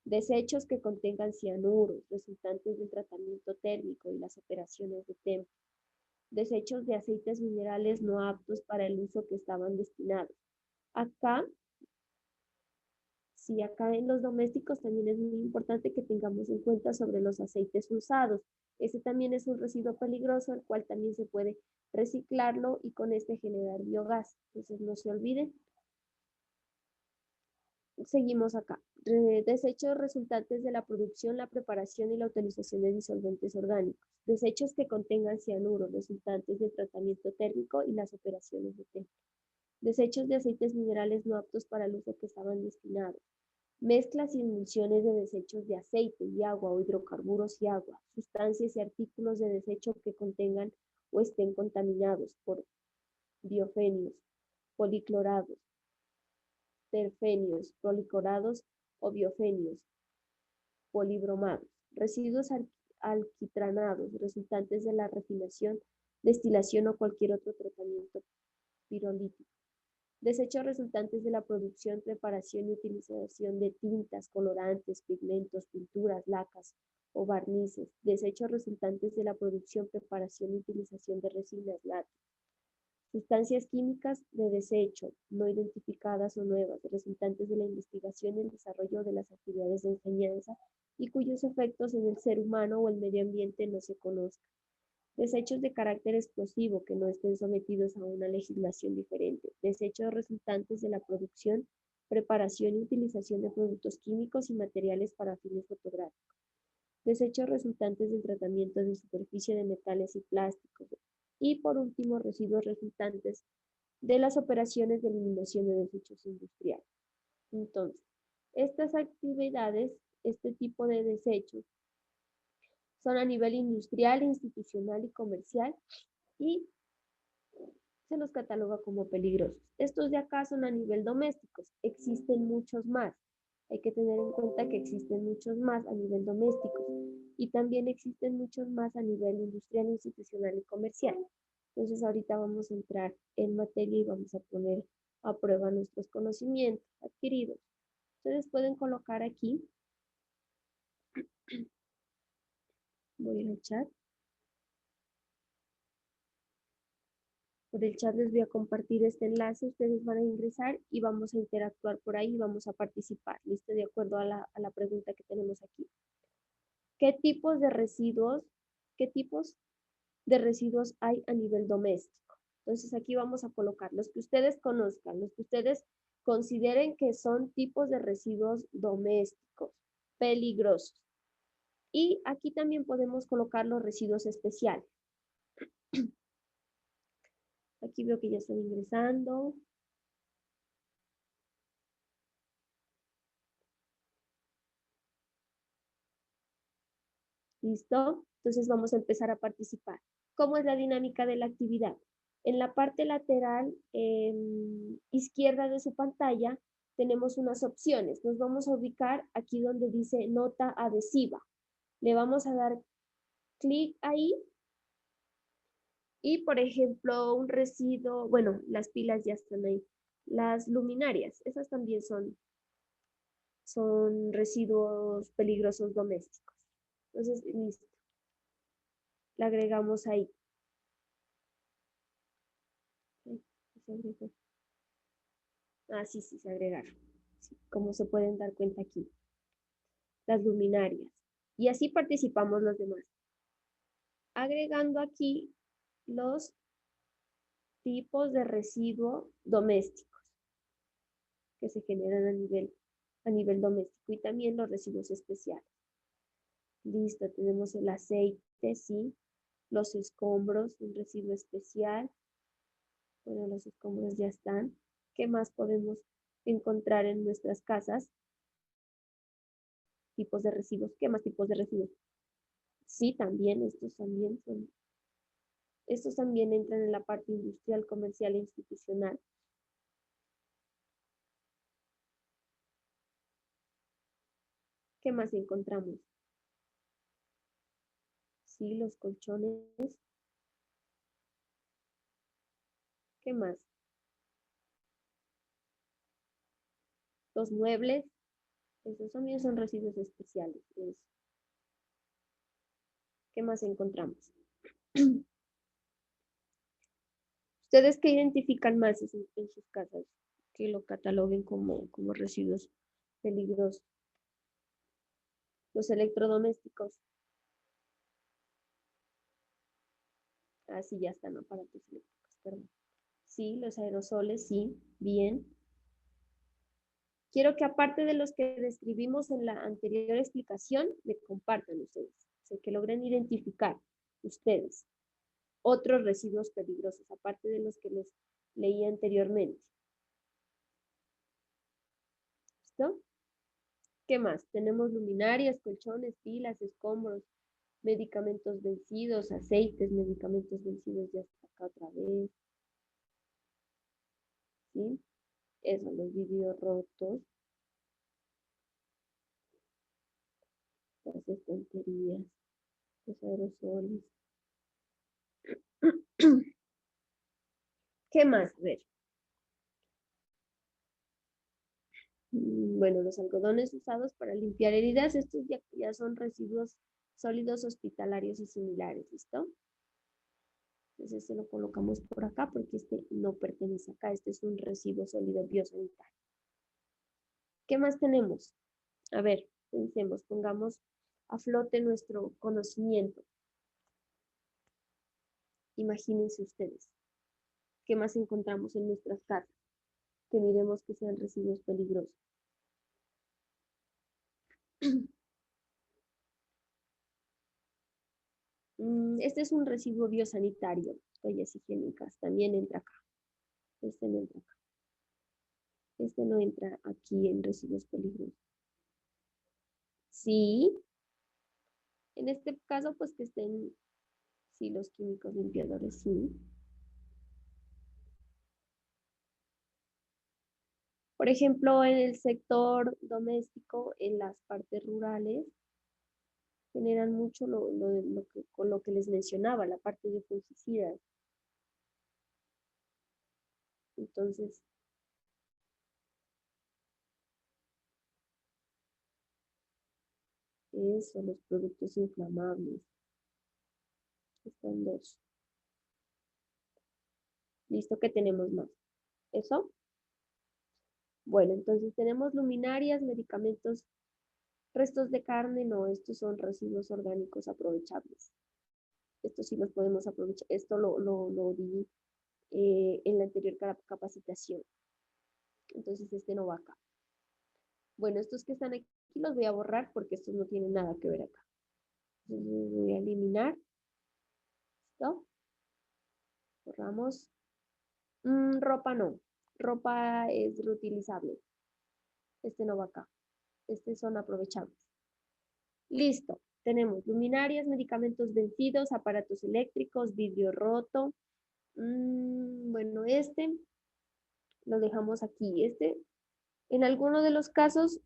Desechos que contengan cianuros, resultantes del tratamiento térmico y las operaciones de TEMP. Desechos de aceites minerales no aptos para el uso que estaban destinados. Acá, sí, acá en los domésticos también es muy importante que tengamos en cuenta sobre los aceites usados. Ese también es un residuo peligroso, el cual también se puede reciclarlo y con este generar biogás. Entonces no se olviden. Seguimos acá. Desechos resultantes de la producción, la preparación y la utilización de disolventes orgánicos. Desechos que contengan cianuro resultantes del tratamiento térmico y las operaciones de técnica. Desechos de aceites minerales no aptos para el uso que estaban destinados. Mezclas y emulsiones de desechos de aceite y agua o hidrocarburos y agua. Sustancias y artículos de desecho que contengan o estén contaminados por biofenios, policlorados, terfenios, policlorados o biofenios, polibromados, residuos alquitranados resultantes de la refinación, destilación o cualquier otro tratamiento pirolítico. Desechos resultantes de la producción, preparación y utilización de tintas, colorantes, pigmentos, pinturas, lacas o barnices. Desechos resultantes de la producción, preparación y utilización de resinas látex. Sustancias químicas de desecho, no identificadas o nuevas, resultantes de la investigación y el desarrollo de las actividades de enseñanza y cuyos efectos en el ser humano o el medio ambiente no se conozcan. Desechos de carácter explosivo que no estén sometidos a una legislación diferente. Desechos resultantes de la producción, preparación y utilización de productos químicos y materiales para fines fotográficos. Desechos resultantes del tratamiento de superficie de metales y plásticos. Y por último, residuos resultantes de las operaciones de eliminación de desechos industriales. Entonces, estas actividades, este tipo de desechos, son a nivel industrial, institucional y comercial y se los cataloga como peligrosos. Estos de acá son a nivel doméstico, existen muchos más. Hay que tener en cuenta que existen muchos más a nivel doméstico y también existen muchos más a nivel industrial, institucional y comercial. Entonces ahorita vamos a entrar en materia y vamos a poner a prueba nuestros conocimientos adquiridos. Ustedes pueden colocar aquí, voy a ir al chat. Por el chat les voy a compartir este enlace, ustedes van a ingresar y vamos a interactuar por ahí y vamos a participar, ¿listo? De acuerdo a la pregunta que tenemos aquí. ¿Qué tipos de residuos hay a nivel doméstico? Entonces aquí vamos a colocar los que ustedes conozcan, los que ustedes consideren que son tipos de residuos domésticos, peligrosos. Y aquí también podemos colocar los residuos especiales. Aquí veo que ya están ingresando. ¿Listo? Entonces vamos a empezar a participar. ¿Cómo es la dinámica de la actividad? En la parte lateral izquierda de su pantalla tenemos unas opciones. Nos vamos a ubicar aquí donde dice nota adhesiva. Le vamos a dar clic ahí y, por ejemplo, un residuo, bueno, las pilas ya están ahí. Las luminarias, esas también son residuos peligrosos domésticos. Entonces, listo. La agregamos ahí. Ah, sí, se agregaron. Sí, como se pueden dar cuenta aquí. Las luminarias. Y así participamos los demás. Agregando aquí los tipos de residuo domésticos que se generan a nivel doméstico y también los residuos especiales. Listo, tenemos el aceite, sí, los escombros, un residuo especial. Bueno, los escombros ya están. ¿Qué más podemos encontrar en nuestras casas? Tipos de residuos. ¿Qué más tipos de residuos? Sí, también, estos también entran en la parte industrial, comercial e institucional. ¿Qué más encontramos? Sí, los colchones. ¿Qué más? Los muebles. Esos también son residuos especiales. ¿Qué más encontramos? ¿Ustedes qué identifican más en sus casas que lo cataloguen como residuos peligrosos? Los electrodomésticos. Ah, sí, ya están aparatos eléctricos, perdón. Sí, los aerosoles, sí, bien. Quiero que aparte de los que describimos en la anterior explicación, me compartan ustedes. O sea, que logren identificar ustedes otros residuos peligrosos, aparte de los que les leí anteriormente. ¿Listo? ¿Qué más? Tenemos luminarias, colchones, pilas, escombros, medicamentos vencidos, aceites, medicamentos vencidos, ya está acá otra vez. ¿Sí? Eso, los vidrios rotos, las estanterías, los aerosoles. ¿Qué más? A ver. Bueno, los algodones usados para limpiar heridas, estos ya son residuos sólidos hospitalarios y similares, ¿listo? Entonces este lo colocamos por acá porque este no pertenece acá, este es un residuo sólido biosanitario. ¿Qué más tenemos? A ver, pensemos, pongamos a flote nuestro conocimiento. Imagínense ustedes, ¿qué más encontramos en nuestras casas? Que miremos que sean residuos peligrosos. Este es un residuo biosanitario, toallas higiénicas, también entra acá. Este no entra acá. Este no entra aquí en residuos peligrosos. Sí. En este caso, pues que estén, sí, los químicos limpiadores, sí. Por ejemplo, en el sector doméstico, en las partes rurales, generan mucho con lo que les mencionaba, la parte de fungicidas. Entonces, eso, los productos inflamables. Están dos. Listo, que tenemos más. ¿Eso? Bueno, entonces tenemos luminarias, medicamentos, restos de carne, no, estos son residuos orgánicos aprovechables. Estos sí los podemos aprovechar. Esto lo di en la anterior capacitación. Entonces este no va acá. Bueno, estos que están aquí los voy a borrar porque estos no tienen nada que ver acá. Entonces los voy a eliminar. ¿Listo? Borramos. Ropa no. Ropa es reutilizable. Este no va acá. Estos son aprovechables. Listo. Tenemos luminarias, medicamentos vencidos, aparatos eléctricos, vidrio roto. Bueno, este lo dejamos aquí. Este, en alguno de los casos,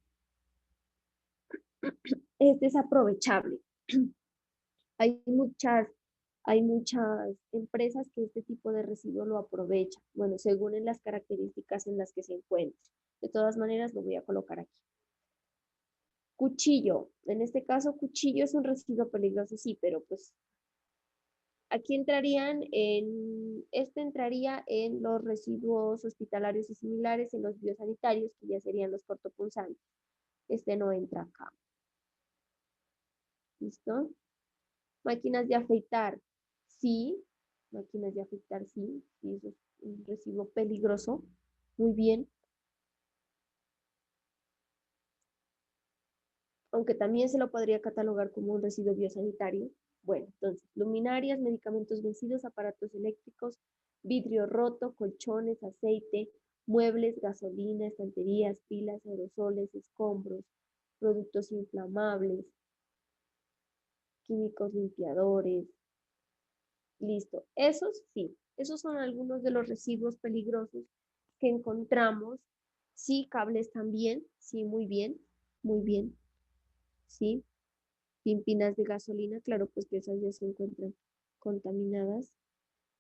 este es aprovechable. Hay muchas empresas que este tipo de residuo lo aprovechan. Bueno, según en las características en las que se encuentre. De todas maneras, lo voy a colocar aquí. Cuchillo. En este caso, cuchillo es un residuo peligroso, sí, pero pues aquí entraría en los residuos hospitalarios y similares, en los biosanitarios, que ya serían los cortopunzantes. Este no entra acá. ¿Listo? Máquinas de afeitar, sí. Máquinas de afeitar, sí. Sí, eso es un residuo peligroso. Muy bien. Aunque también se lo podría catalogar como un residuo biosanitario. Bueno, entonces, luminarias, medicamentos vencidos, aparatos eléctricos, vidrio roto, colchones, aceite, muebles, gasolina, estanterías, pilas, aerosoles, escombros, productos inflamables, químicos limpiadores. Listo. Esos sí, esos son algunos de los residuos peligrosos que encontramos. Sí, cables también, sí, muy bien, muy bien. Sí, pimpinas de gasolina, claro, pues que esas ya se encuentran contaminadas.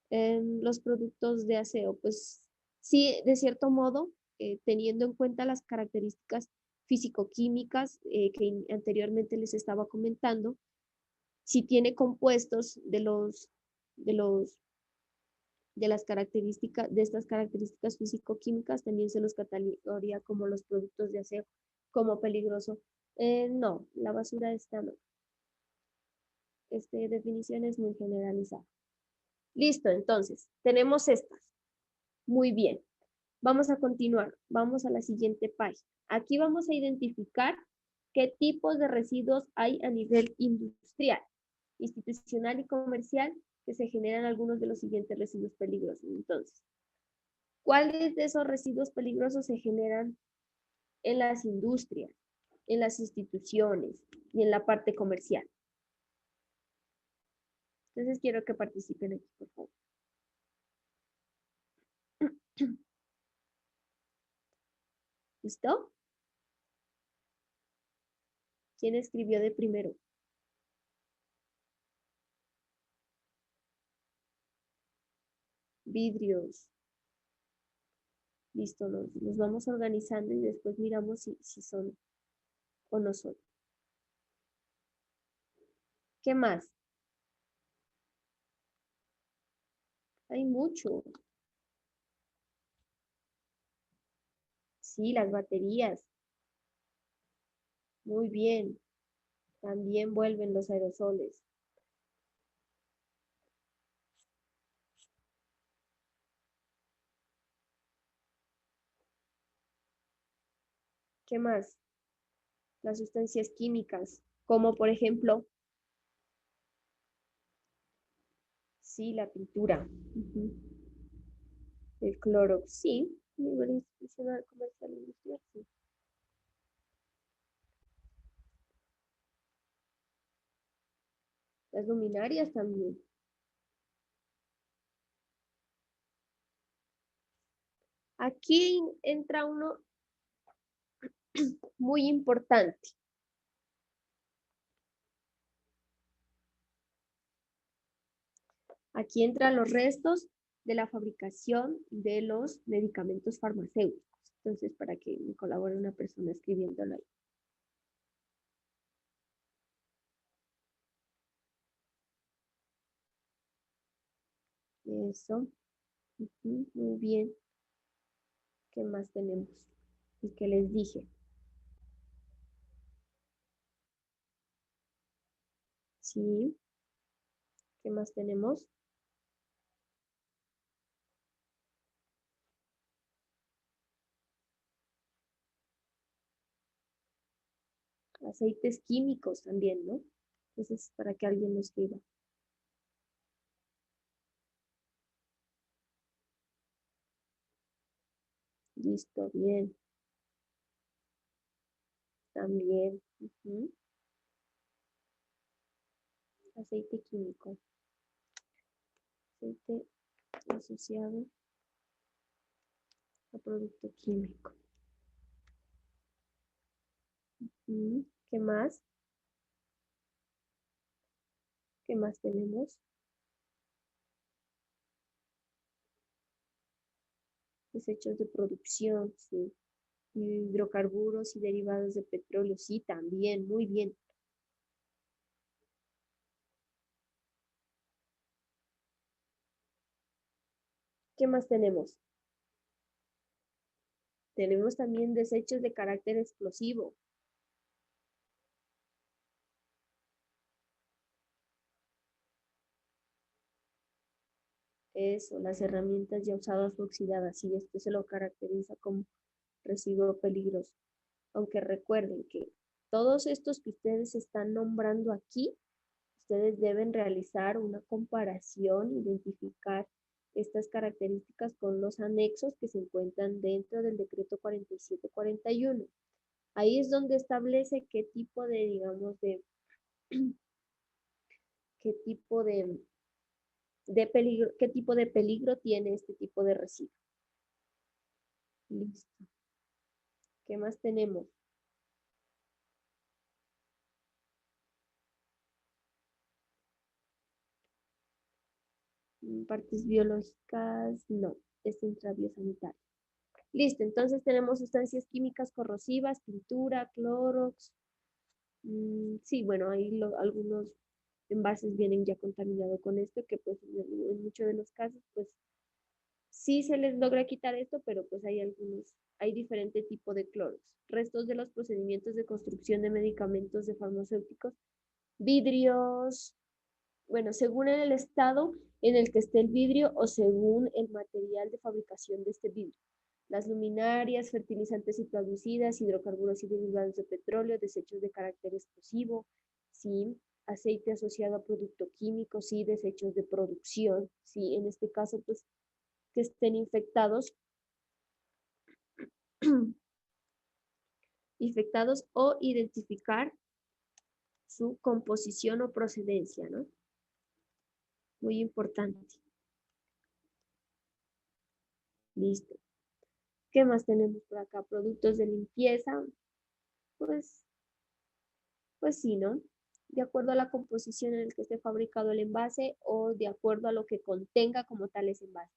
Los productos de aseo, pues sí, de cierto modo, teniendo en cuenta las características físico-químicas que anteriormente les estaba comentando, si tiene compuestos de los de las características, de estas características físico-químicas, también se los categoría como los productos de aseo, como peligroso. No, la basura está no. Definición es muy generalizada. Listo, entonces, tenemos estas. Muy bien. Vamos a continuar. Vamos a la siguiente página. Aquí vamos a identificar qué tipos de residuos hay a nivel industrial, institucional y comercial que se generan algunos de los siguientes residuos peligrosos. Entonces, ¿cuáles de esos residuos peligrosos se generan en las industrias, en las instituciones y en la parte comercial? Entonces, quiero que participen aquí, por favor. ¿Listo? ¿Quién escribió de primero? Vidrios. Listo, nos vamos organizando y después miramos si son o no son. ¿Qué más? Hay mucho. Sí, las baterías. Muy bien. También vuelven los aerosoles. ¿Qué más? Las sustancias químicas, como por ejemplo, sí, la pintura. El cloro, sí. Nivel institucional, comercial, industrial, sí. Las luminarias también. Aquí entra uno muy importante. Aquí entran los restos de la fabricación de los medicamentos farmacéuticos. Entonces, para que me colabore una persona escribiéndolo ahí. Eso. Muy bien. ¿Qué más tenemos? ¿Y qué les dije? Sí. ¿Qué más tenemos? Aceites químicos también, ¿no? Entonces, para que alguien lo escriba. Listo, bien. También. Aceite químico. Aceite asociado a producto químico. ¿Qué más? ¿Qué más tenemos? Desechos de producción, sí. Hidrocarburos y derivados de petróleo, sí, también, muy bien. ¿Qué más tenemos? Tenemos también desechos de carácter explosivo. Eso, las herramientas ya usadas o oxidadas, y este se lo caracteriza como residuo peligroso. Aunque recuerden que todos estos que ustedes están nombrando aquí, ustedes deben realizar una comparación, identificar estas características con los anexos que se encuentran dentro del decreto 4741. Ahí es donde establece qué tipo de, digamos, qué tipo de peligro, qué tipo de peligro tiene este tipo de residuo. Listo. ¿Qué más tenemos? Partes biológicas, no, es intraviosanitario. Listo, entonces tenemos sustancias químicas corrosivas, pintura, clorox. Sí, bueno, ahí algunos envases vienen ya contaminados con esto, que pues en muchos de los casos pues Sí se les logra quitar esto, pero pues hay diferente tipo de cloros. Restos de los procedimientos de construcción de medicamentos de farmacéuticos, vidrios, bueno, según el estado en el que esté el vidrio o según el material de fabricación de este vidrio. Las luminarias, fertilizantes y plaguicidas, hidrocarburos y derivados de petróleo, desechos de carácter explosivo, sí, aceite asociado a producto químico, sí, desechos de producción, sí, en este caso, pues, que estén infectados, infectados o identificar su composición o procedencia, ¿no? Muy importante. Listo. ¿Qué más tenemos por acá? Productos de limpieza. Pues sí, ¿no? De acuerdo a la composición en la que esté fabricado el envase o de acuerdo a lo que contenga como tal ese envase.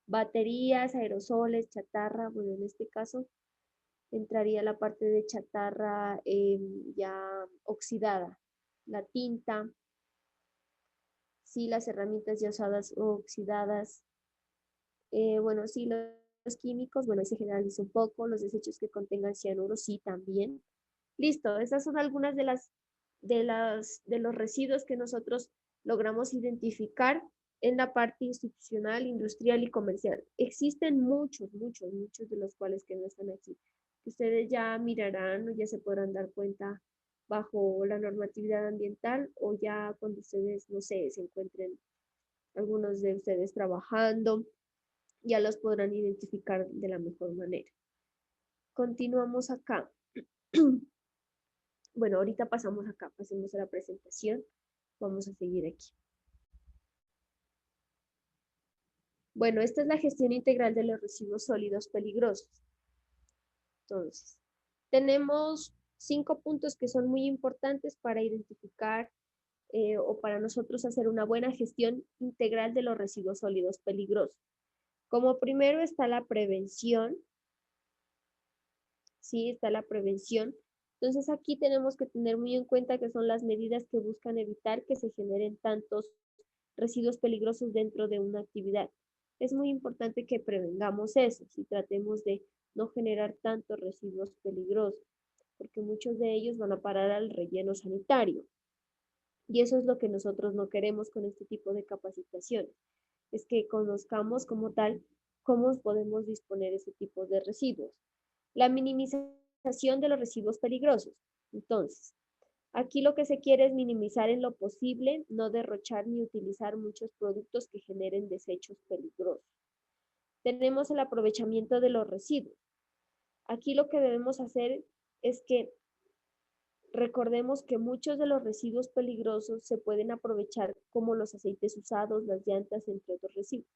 Baterías, aerosoles, chatarra, bueno, en este caso entraría la parte de chatarra ya oxidada, la tinta, sí, las herramientas ya usadas o oxidadas, bueno, sí, los químicos, bueno, ahí se generaliza un poco, los desechos que contengan cianuro, sí, también. Listo, esas son algunas de los residuos que nosotros logramos identificar en la parte institucional, industrial y comercial. Existen muchos de los cuales que no están aquí. Ustedes ya mirarán o ya se podrán dar cuenta bajo la normatividad ambiental o ya cuando ustedes, no sé, se encuentren algunos de ustedes trabajando, ya los podrán identificar de la mejor manera. Continuamos acá. Bueno, ahorita pasamos acá, pasemos a la presentación. Vamos a seguir aquí. Bueno, esta es la gestión integral de los residuos sólidos peligrosos. Entonces, tenemos 5 puntos que son muy importantes para identificar o para nosotros hacer una buena gestión integral de los residuos sólidos peligrosos. Como primero está la prevención. Sí, está la prevención. Entonces aquí tenemos que tener muy en cuenta que son las medidas que buscan evitar que se generen tantos residuos peligrosos dentro de una actividad. Es muy importante que prevengamos eso, si tratemos de no generar tantos residuos peligrosos, porque muchos de ellos van a parar al relleno sanitario. Y eso es lo que nosotros no queremos con este tipo de capacitaciones, es que conozcamos como tal cómo podemos disponer ese tipo de residuos. La minimización de los residuos peligrosos. Entonces, aquí lo que se quiere es minimizar en lo posible, no derrochar ni utilizar muchos productos que generen desechos peligrosos. Tenemos el aprovechamiento de los residuos. Aquí lo que debemos hacer es que recordemos que muchos de los residuos peligrosos se pueden aprovechar como los aceites usados, las llantas, entre otros residuos.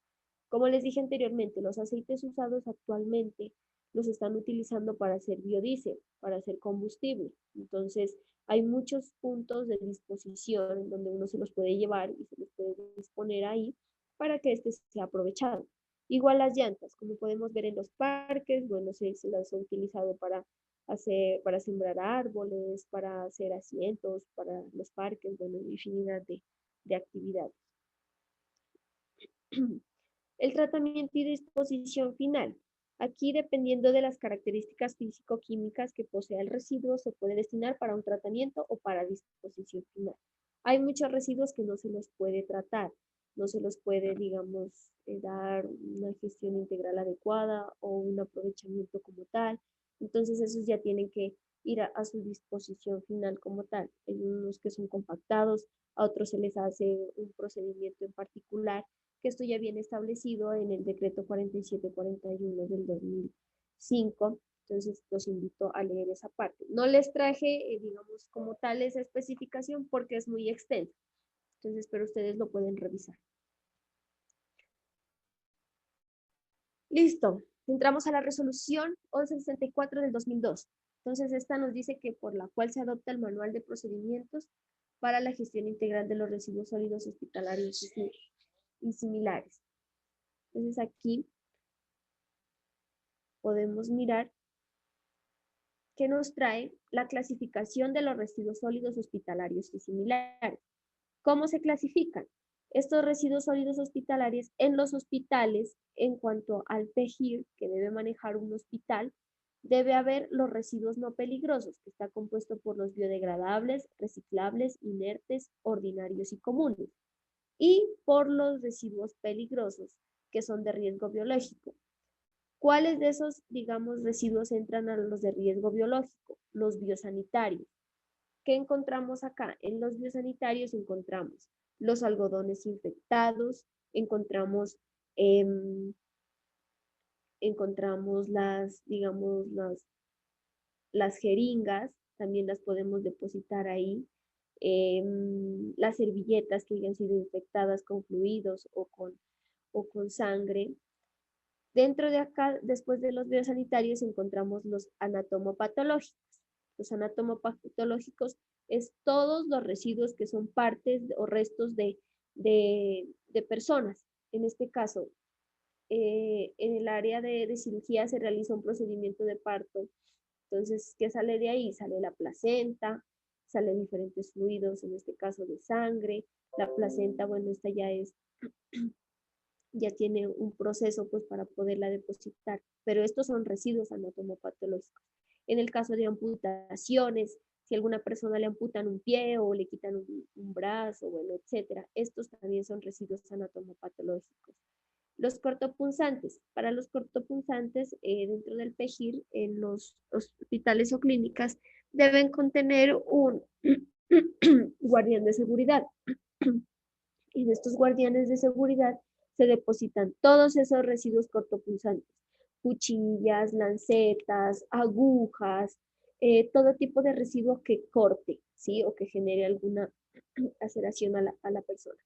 Como les dije anteriormente, los aceites usados actualmente los están utilizando para hacer biodiesel, para hacer combustible. Entonces, hay muchos puntos de disposición en donde uno se los puede llevar y se los puede disponer ahí para que este sea aprovechado. Igual las llantas, como podemos ver en los parques, bueno, se las ha utilizado para sembrar árboles, para hacer asientos, para los parques, bueno, infinidad de actividades. El tratamiento y disposición final. Aquí, dependiendo de las características físico-químicas que posea el residuo, se puede destinar para un tratamiento o para disposición final. Hay muchos residuos que no se los puede tratar, no se los puede, digamos, dar una gestión integral adecuada o un aprovechamiento como tal. Entonces, esos ya tienen que ir a su disposición final como tal. Hay unos que son compactados, a otros se les hace un procedimiento en particular, que esto ya viene establecido en el decreto 4741 del 2005. Entonces, los invito a leer esa parte. No les traje, digamos, como tal esa especificación porque es muy extensa. Entonces, pero ustedes lo pueden revisar. Listo. Entramos a la resolución 1164 del 2002. Entonces, esta nos dice que por la cual se adopta el manual de procedimientos para la gestión integral de los residuos sólidos hospitalarios y similares. Entonces aquí podemos mirar que nos trae la clasificación de los residuos sólidos hospitalarios y similares. ¿Cómo se clasifican? Estos residuos sólidos hospitalarios en los hospitales, en cuanto al PEGIR que debe manejar un hospital, debe haber los residuos no peligrosos, que está compuesto por los biodegradables, reciclables, inertes, ordinarios y comunes, y por los residuos peligrosos, que son de riesgo biológico. ¿Cuáles de esos, digamos, residuos entran a los de riesgo biológico? Los biosanitarios. ¿Qué encontramos acá? En los biosanitarios encontramos los algodones infectados, encontramos digamos, las jeringas, también las podemos depositar ahí, las servilletas que hayan sido infectadas con fluidos o con sangre. Dentro de acá, después de los biosanitarios, encontramos los anatomopatológicos. Los anatomopatológicos es todos los residuos que son partes o restos de personas. En este caso, en el área de cirugía se realiza un procedimiento de parto. Entonces, ¿qué sale de ahí? Sale la placenta, salen diferentes fluidos, en este caso de sangre. La placenta, bueno, esta ya tiene un proceso pues para poderla depositar, pero estos son residuos anatomopatológicos. En el caso de amputaciones, si a alguna persona le amputan un pie o le quitan un brazo, bueno, etcétera, estos también son residuos anatomopatológicos. Los cortopunzantes. Para los cortopunzantes, dentro del PEGIR, en los hospitales o clínicas, deben contener un guardián de seguridad. Y de estos guardianes de seguridad se depositan todos esos residuos cortopunzantes, cuchillas, lancetas, agujas, todo tipo de residuo que corte, ¿sí? O que genere alguna laceración a la persona.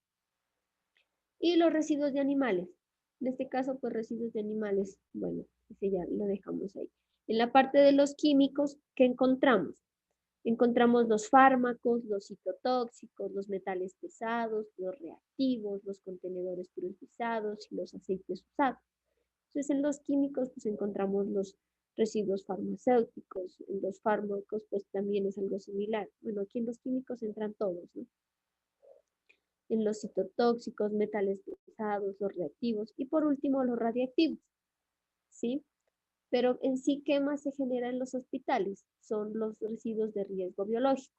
Y los residuos de animales. En este caso, pues residuos de animales, bueno, ese ya lo dejamos ahí. En la parte de los químicos, ¿qué encontramos? Encontramos los fármacos, los citotóxicos, los metales pesados, los reactivos, los contenedores purificados y los aceites usados. Entonces, en los químicos, pues encontramos los residuos farmacéuticos. En los fármacos, pues también es algo similar. Bueno, aquí en los químicos entran todos, ¿no? En los citotóxicos, metales pesados, los reactivos y por último los radiactivos, ¿sí? Pero en sí, ¿qué más se genera en los hospitales? Son los residuos de riesgo biológico.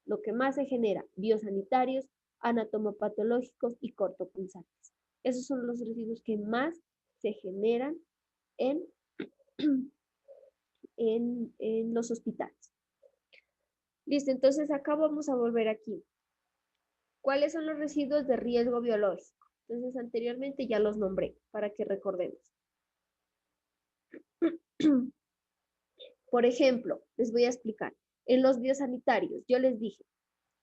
Lo que más se genera, biosanitarios, anatomopatológicos y cortopunzantes. Esos son los residuos que más se generan en los hospitales. Listo, entonces acá vamos a volver aquí. ¿Cuáles son los residuos de riesgo biológico? Entonces anteriormente ya los nombré para que recordemos. Por ejemplo, les voy a explicar. En los biosanitarios, yo les dije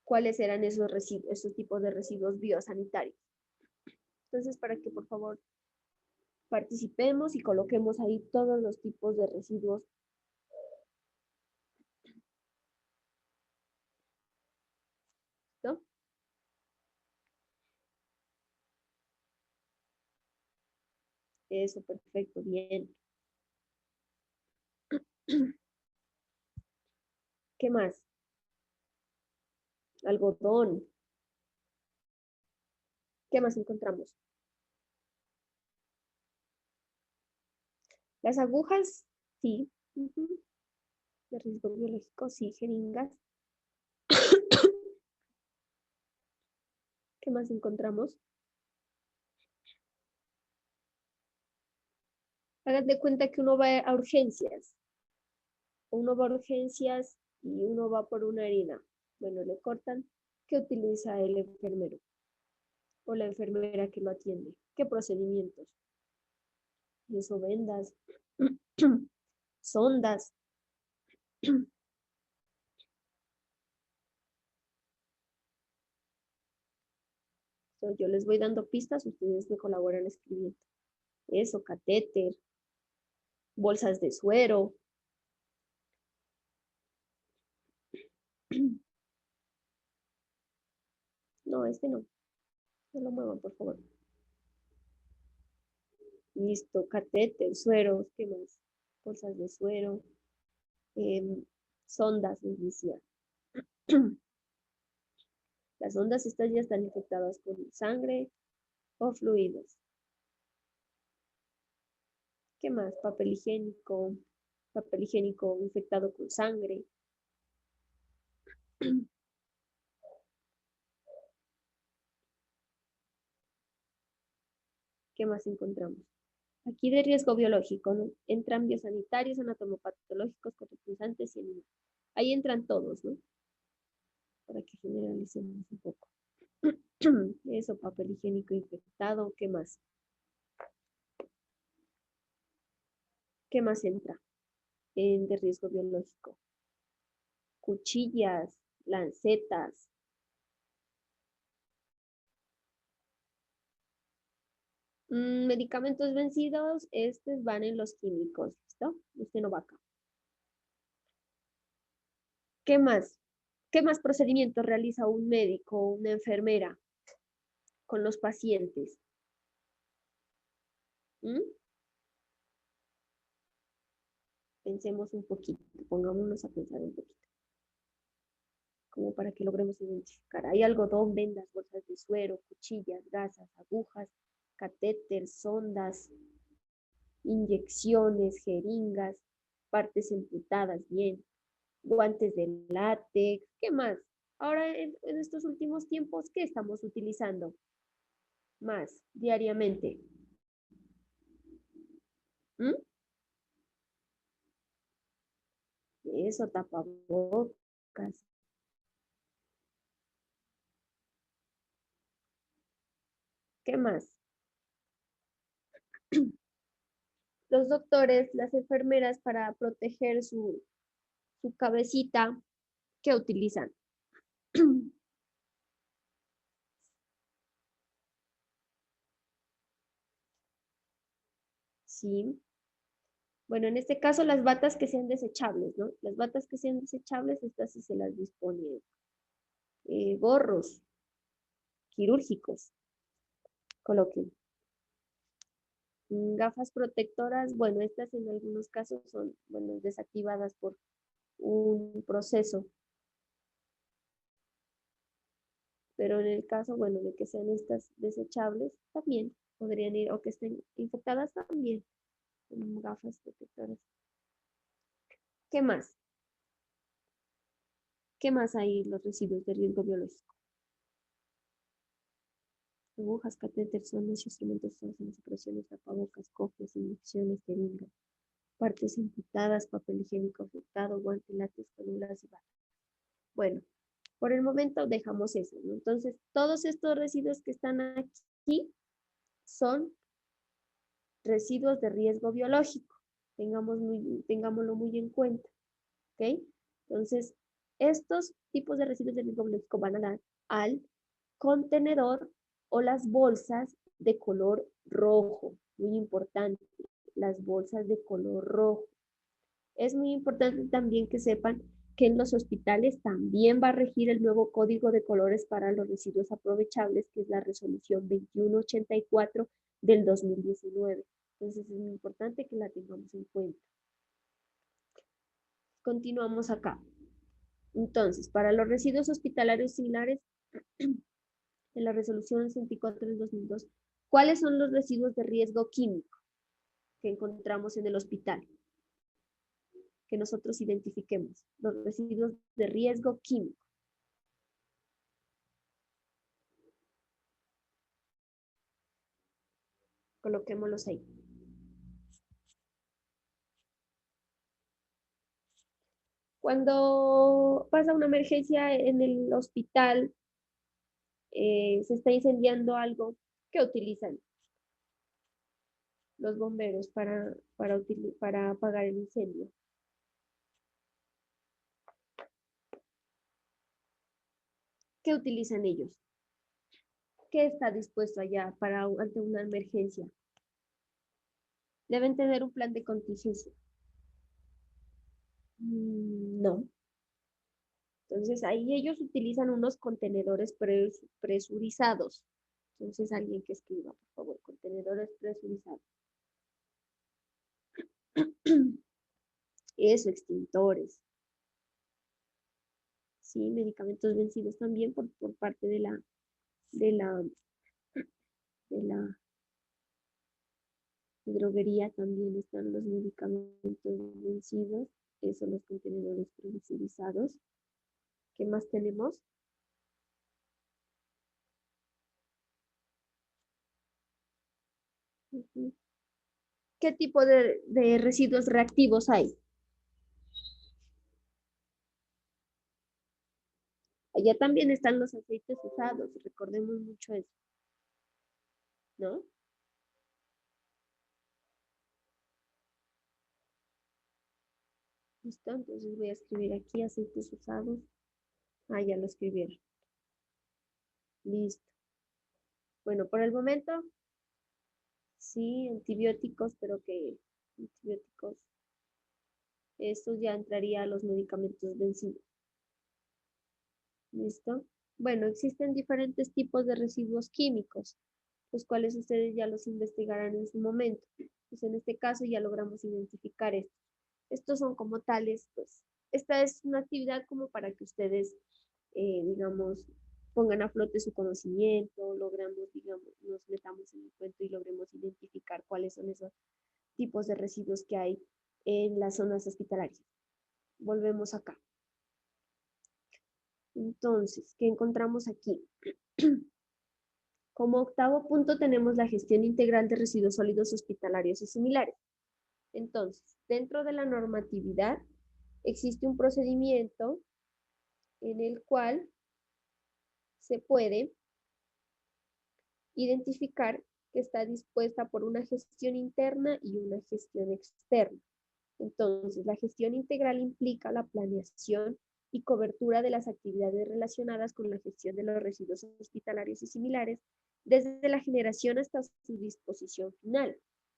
cuáles eran esos residuos, esos tipos de residuos biosanitarios. Entonces, para que por favor participemos y coloquemos ahí todos los tipos de residuos. ¿No? Eso, perfecto, bien. ¿Qué más? Algodón. ¿Qué más encontramos? Las agujas, sí. De riesgo biológico, sí. Jeringas. ¿Qué más encontramos? Hagan de cuenta que uno va a urgencias. Uno va a urgencias y uno va por una herida. Bueno, le cortan. ¿Qué utiliza el enfermero? O la enfermera que lo atiende. ¿Qué procedimientos? Eso, vendas, sondas. So, yo les voy dando pistas, ustedes me colaboran escribiendo. Eso, catéter, bolsas de suero. No, este no. No lo muevan, por favor. Listo, catéter, sueros, ¿qué más? Bolsas de suero, sondas, les decía. Las ondas estas ya están infectadas con sangre o fluidos. ¿Qué más? Papel higiénico infectado con sangre. ¿Qué más encontramos? Aquí de riesgo biológico, ¿no? Entran biosanitarios, anatomopatológicos, cortopunzantes y animales. Ahí entran todos, ¿no? Para que generalicemos un poco. Eso, papel higiénico infectado, ¿qué más? ¿Qué más entra de riesgo biológico? Cuchillas, lancetas. Medicamentos vencidos, estos van en los químicos, ¿listo? Este no va acá. ¿Qué más? ¿Qué más procedimientos realiza un médico o una enfermera con los pacientes? Pensemos un poquito, pongámonos a pensar un poquito, como para que logremos identificar. Hay algodón, vendas, bolsas de suero, cuchillas, gasas, agujas, catéteres, sondas, inyecciones, jeringas, partes amputadas, bien, guantes de látex, ¿qué más? Ahora en estos últimos tiempos, ¿qué estamos utilizando más diariamente? Eso, tapabocas. ¿Qué más? Los doctores, las enfermeras para proteger su cabecita, ¿qué utilizan? Sí. Bueno, en este caso las batas que sean desechables, ¿no? Las batas que sean desechables, estas sí se las dispone. Gorros quirúrgicos, coloquen. Gafas protectoras, bueno, estas en algunos casos son, bueno, desactivadas por un proceso. Pero en el caso, bueno, de que sean estas desechables, también podrían ir, o que estén infectadas también, con gafas protectoras. ¿Qué más? ¿Qué más hay los residuos de riesgo biológico? Agujas, catéteres, sondas, instrumentos usados en las operaciones, tapabocas, cofres, inyecciones, jeringas, partes imputadas, papel higiénico afectado, guantes, látex, cánulas y batas. Bueno, por el momento dejamos eso, ¿no? Entonces, todos estos residuos que están aquí son residuos de riesgo biológico. Tengámoslo muy en cuenta, ¿ok? Entonces, estos tipos de residuos de riesgo biológico van a dar al contenedor o las bolsas de color rojo. Muy importante, las bolsas de color rojo. Es muy importante también que sepan que en los hospitales también va a regir el nuevo código de colores para los residuos aprovechables, que es la resolución 2184 del 2019. Entonces es muy importante que la tengamos en cuenta. Continuamos acá. Entonces, para los residuos hospitalarios similares, en la resolución 64 del 2002, ¿cuáles son los residuos de riesgo químico que encontramos en el hospital? Que nosotros identifiquemos, los residuos de riesgo químico. Coloquémoslos ahí. Cuando pasa una emergencia en el hospital, se está incendiando algo, ¿qué utilizan los bomberos para apagar el incendio? ¿Qué utilizan ellos? ¿Qué está dispuesto allá ante una emergencia? Deben tener un plan de contingencia. No. Entonces ahí ellos utilizan unos contenedores presurizados. Entonces alguien que escriba, por favor, contenedores presurizados. Eso, extintores. ¿sí? Medicamentos vencidos también por parte de la droguería. También están los medicamentos vencidos, esos los contenedores previsualizados. ¿Qué más tenemos? ¿Qué tipo de residuos reactivos hay? Allá también están los aceites usados, recordemos mucho eso, ¿no? Listo, entonces voy a escribir aquí aceites usados. Ah, ya lo escribieron. Listo. Bueno, por el momento, sí, antibióticos, pero que antibióticos, esto ya entraría a los medicamentos vencidos. ¿Listo? Bueno, existen diferentes tipos de residuos químicos, los cuales ustedes ya los investigarán en su momento. Pues en este caso ya logramos identificar estos. Estos son como tales, pues, esta es una actividad como para que ustedes, digamos, pongan a flote su conocimiento, logramos, digamos, nos metamos en el cuento y logremos identificar cuáles son esos tipos de residuos que hay en las zonas hospitalarias. Volvemos acá. Entonces, ¿qué encontramos aquí? Como octavo punto tenemos la gestión integral de residuos sólidos hospitalarios y similares. Entonces, dentro de la normatividad existe un procedimiento en el cual se puede identificar que está dispuesta por una gestión interna y una gestión externa. Entonces, la gestión integral implica la planeación y cobertura de las actividades relacionadas con la gestión de los residuos hospitalarios y similares, desde la generación hasta su disposición final.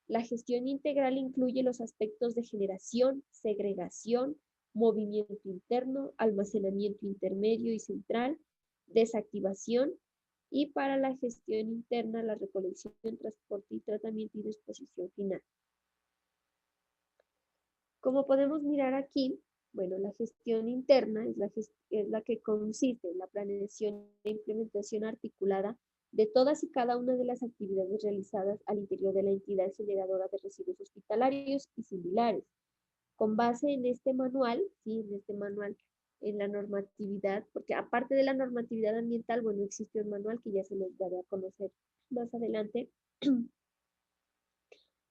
La gestión integral incluye los aspectos de generación, segregación, movimiento interno, almacenamiento intermedio y central, desactivación, y para la gestión interna, la recolección, transporte y tratamiento y disposición final. Como podemos mirar aquí, bueno, la gestión interna es la que consiste en la planeación e implementación articulada de todas y cada una de las actividades realizadas al interior de la entidad generadora de residuos hospitalarios y similares. Con base en este manual, ¿sí? En la normatividad, porque aparte de la normatividad ambiental, bueno, existe un manual que ya se les daré a conocer más adelante,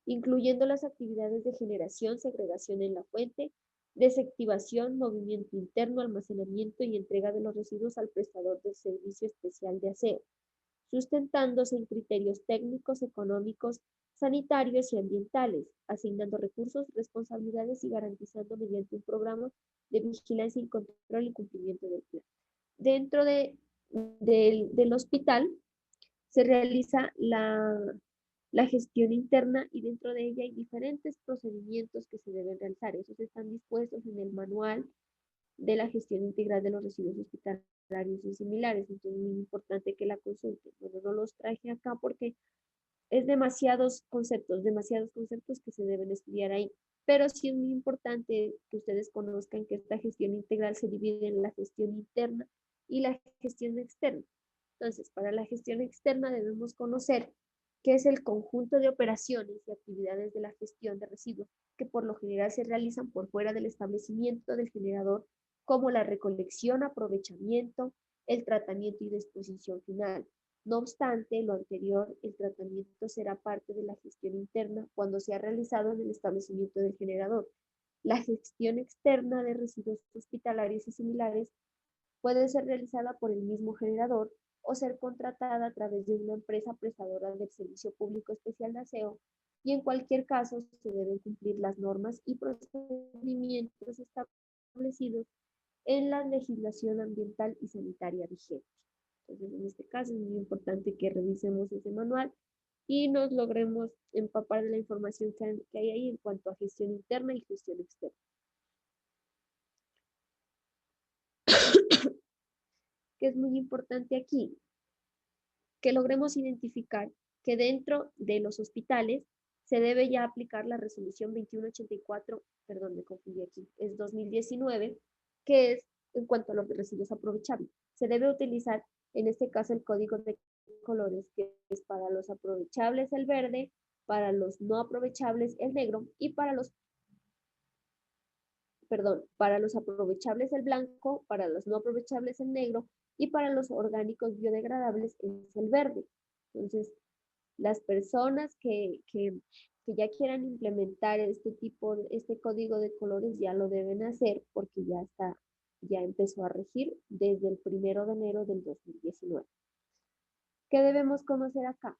incluyendo las actividades de generación, segregación en la fuente, desactivación, movimiento interno, almacenamiento y entrega de los residuos al prestador del servicio especial de aseo, sustentándose en criterios técnicos, económicos, sanitarios y ambientales, asignando recursos, responsabilidades y garantizando mediante un programa de vigilancia y control y cumplimiento del plan. Dentro del hospital se realiza la gestión interna y dentro de ella hay diferentes procedimientos que se deben realizar. Esos están dispuestos en el manual de la gestión integral de los residuos hospitalarios y similares. Entonces es muy importante que la consulten. Bueno, no los traje acá porque es demasiados conceptos que se deben estudiar ahí. Pero sí es muy importante que ustedes conozcan que esta gestión integral se divide en la gestión interna y la gestión externa. Entonces, para la gestión externa debemos conocer qué es el conjunto de operaciones y actividades de la gestión de residuos que por lo general se realizan por fuera del establecimiento del generador, como la recolección, aprovechamiento, el tratamiento y disposición final. No obstante, lo anterior, el tratamiento será parte de la gestión interna cuando sea realizado en el establecimiento del generador. La gestión externa de residuos hospitalarios y similares puede ser realizada por el mismo generador o ser contratada a través de una empresa prestadora del servicio público especial de aseo, y en cualquier caso se deben cumplir las normas y procedimientos establecidos en la legislación ambiental y sanitaria vigente. Entonces, en este caso es muy importante que revisemos ese manual y nos logremos empapar de la información que hay ahí en cuanto a gestión interna y gestión externa. Que es muy importante aquí, que logremos identificar que dentro de los hospitales se debe ya aplicar la resolución 2184, perdón, me confundí aquí, es 2019, que es en cuanto a los residuos aprovechables. Se debe utilizar en este caso el código de colores, que es para los aprovechables el verde, para los no aprovechables el negro y para los aprovechables el blanco, para los no aprovechables el negro y para los orgánicos biodegradables es el verde. Entonces, las personas que ya quieran implementar este código de colores ya lo deben hacer porque ya empezó a regir desde el 1 de enero del 2019. ¿Qué debemos conocer acá?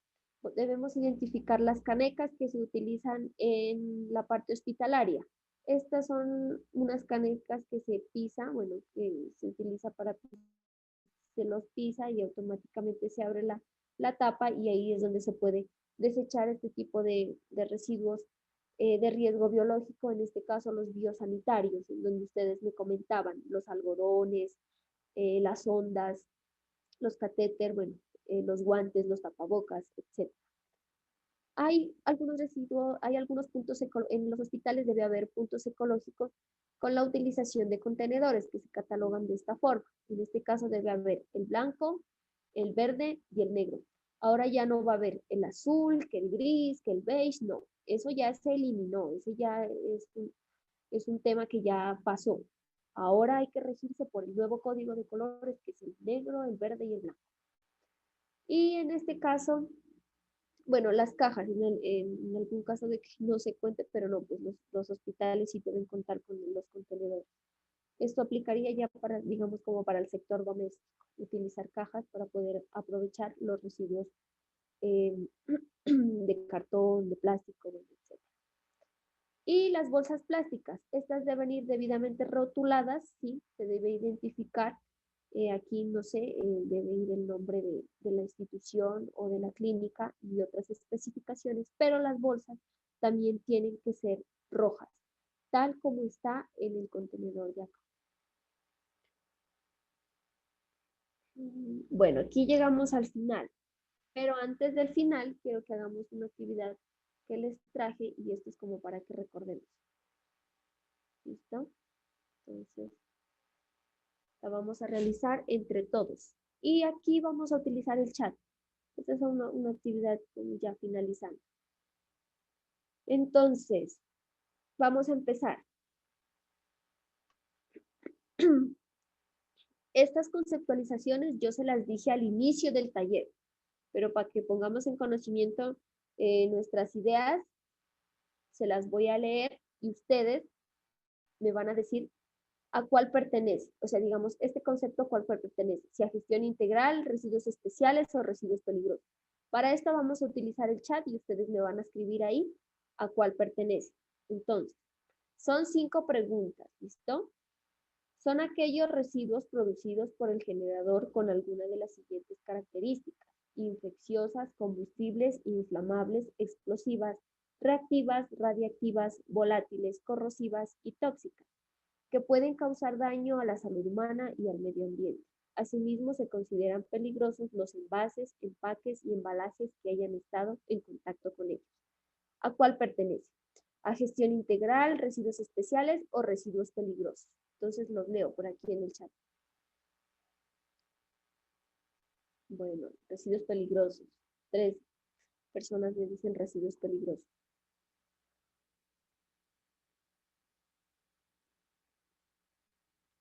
Debemos identificar las canecas que se utilizan en la parte hospitalaria. Estas son unas canecas que se pisa, bueno, que se utiliza para, se los pisa y automáticamente se abre la tapa y ahí es donde se puede desechar este tipo de residuos de riesgo biológico, en este caso los biosanitarios, en donde ustedes me comentaban, los algodones, las ondas, los catéter, bueno, los guantes, los tapabocas, etc. Hay algunos residuos, hay algunos puntos, en los hospitales debe haber puntos ecológicos con la utilización de contenedores que se catalogan de esta forma. En este caso debe haber el blanco, el verde y el negro. Ahora ya no va a haber el azul, que el gris, que el beige, no. Eso ya se eliminó, ese ya es un tema que ya pasó. Ahora hay que regirse por el nuevo código de colores, que es el negro, el verde y el blanco. Y en este caso, bueno, las cajas, en algún caso de que no se cuente, pero no, pues los hospitales sí deben contar con los contenedores. Esto aplicaría ya para, digamos, como para el sector doméstico, utilizar cajas para poder aprovechar los residuos de cartón, de plástico, etc. Y las bolsas plásticas, estas deben ir debidamente rotuladas, sí, se debe identificar. Aquí, no sé, debe ir el nombre de la institución o de la clínica y otras especificaciones, pero las bolsas también tienen que ser rojas, tal como está en el contenedor de acá. Bueno, aquí llegamos al final, pero antes del final quiero que hagamos una actividad que les traje y esto es como para que recordemos. ¿Listo? Entonces, la vamos a realizar entre todos. Y aquí vamos a utilizar el chat. Esta es una actividad ya finalizando. Entonces, vamos a empezar. Estas conceptualizaciones yo se las dije al inicio del taller, pero para que pongamos en conocimiento nuestras ideas, se las voy a leer y ustedes me van a decir a cuál pertenece. O sea, digamos, este concepto a cuál pertenece. Si a gestión integral, residuos especiales o residuos peligrosos. Para esto vamos a utilizar el chat y ustedes me van a escribir ahí a cuál pertenece. Entonces, son 5 preguntas, ¿listo? Son aquellos residuos producidos por el generador con alguna de las siguientes características: infecciosas, combustibles, inflamables, explosivas, reactivas, radiactivas, volátiles, corrosivas y tóxicas, que pueden causar daño a la salud humana y al medio ambiente. Asimismo, se consideran peligrosos los envases, empaques y embalajes que hayan estado en contacto con ellos. ¿A cuál pertenece? ¿A gestión integral, residuos especiales o residuos peligrosos? Entonces los leo por aquí en el chat. Bueno, residuos peligrosos. 3 personas me dicen residuos peligrosos.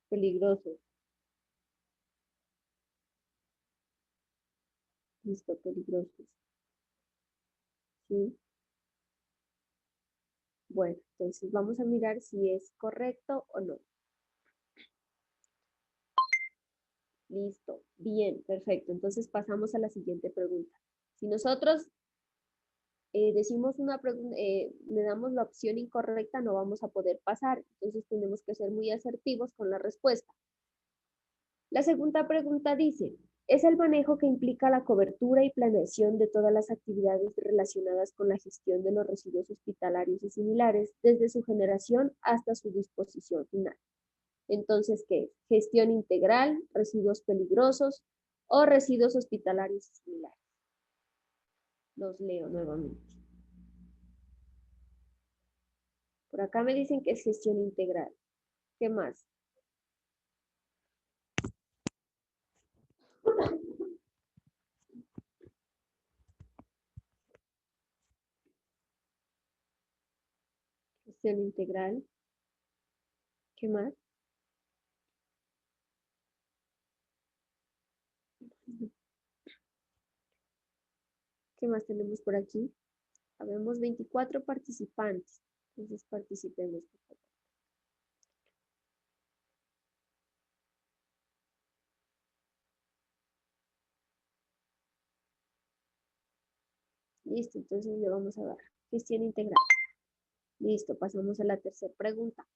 Peligrosos. Listo, peligrosos. ¿Sí? Bueno, entonces vamos a mirar si es correcto o no. Listo, bien, perfecto. Entonces pasamos a la siguiente pregunta. Si nosotros decimos una pregunta, le damos la opción incorrecta, no vamos a poder pasar. Entonces tenemos que ser muy asertivos con la respuesta. La segunda pregunta dice, es el manejo que implica la cobertura y planeación de todas las actividades relacionadas con la gestión de los residuos hospitalarios y similares, desde su generación hasta su disposición final. Entonces, ¿qué es? Gestión integral, residuos peligrosos o residuos hospitalarios y similares. Los leo nuevamente. Por acá me dicen que es gestión integral. ¿Qué más? Gestión integral. ¿Qué más? ¿Qué más tenemos por aquí? Habemos 24 participantes. Entonces participemos, por favor. Listo, entonces le vamos a dar gestión integral. Listo, pasamos a la tercera pregunta.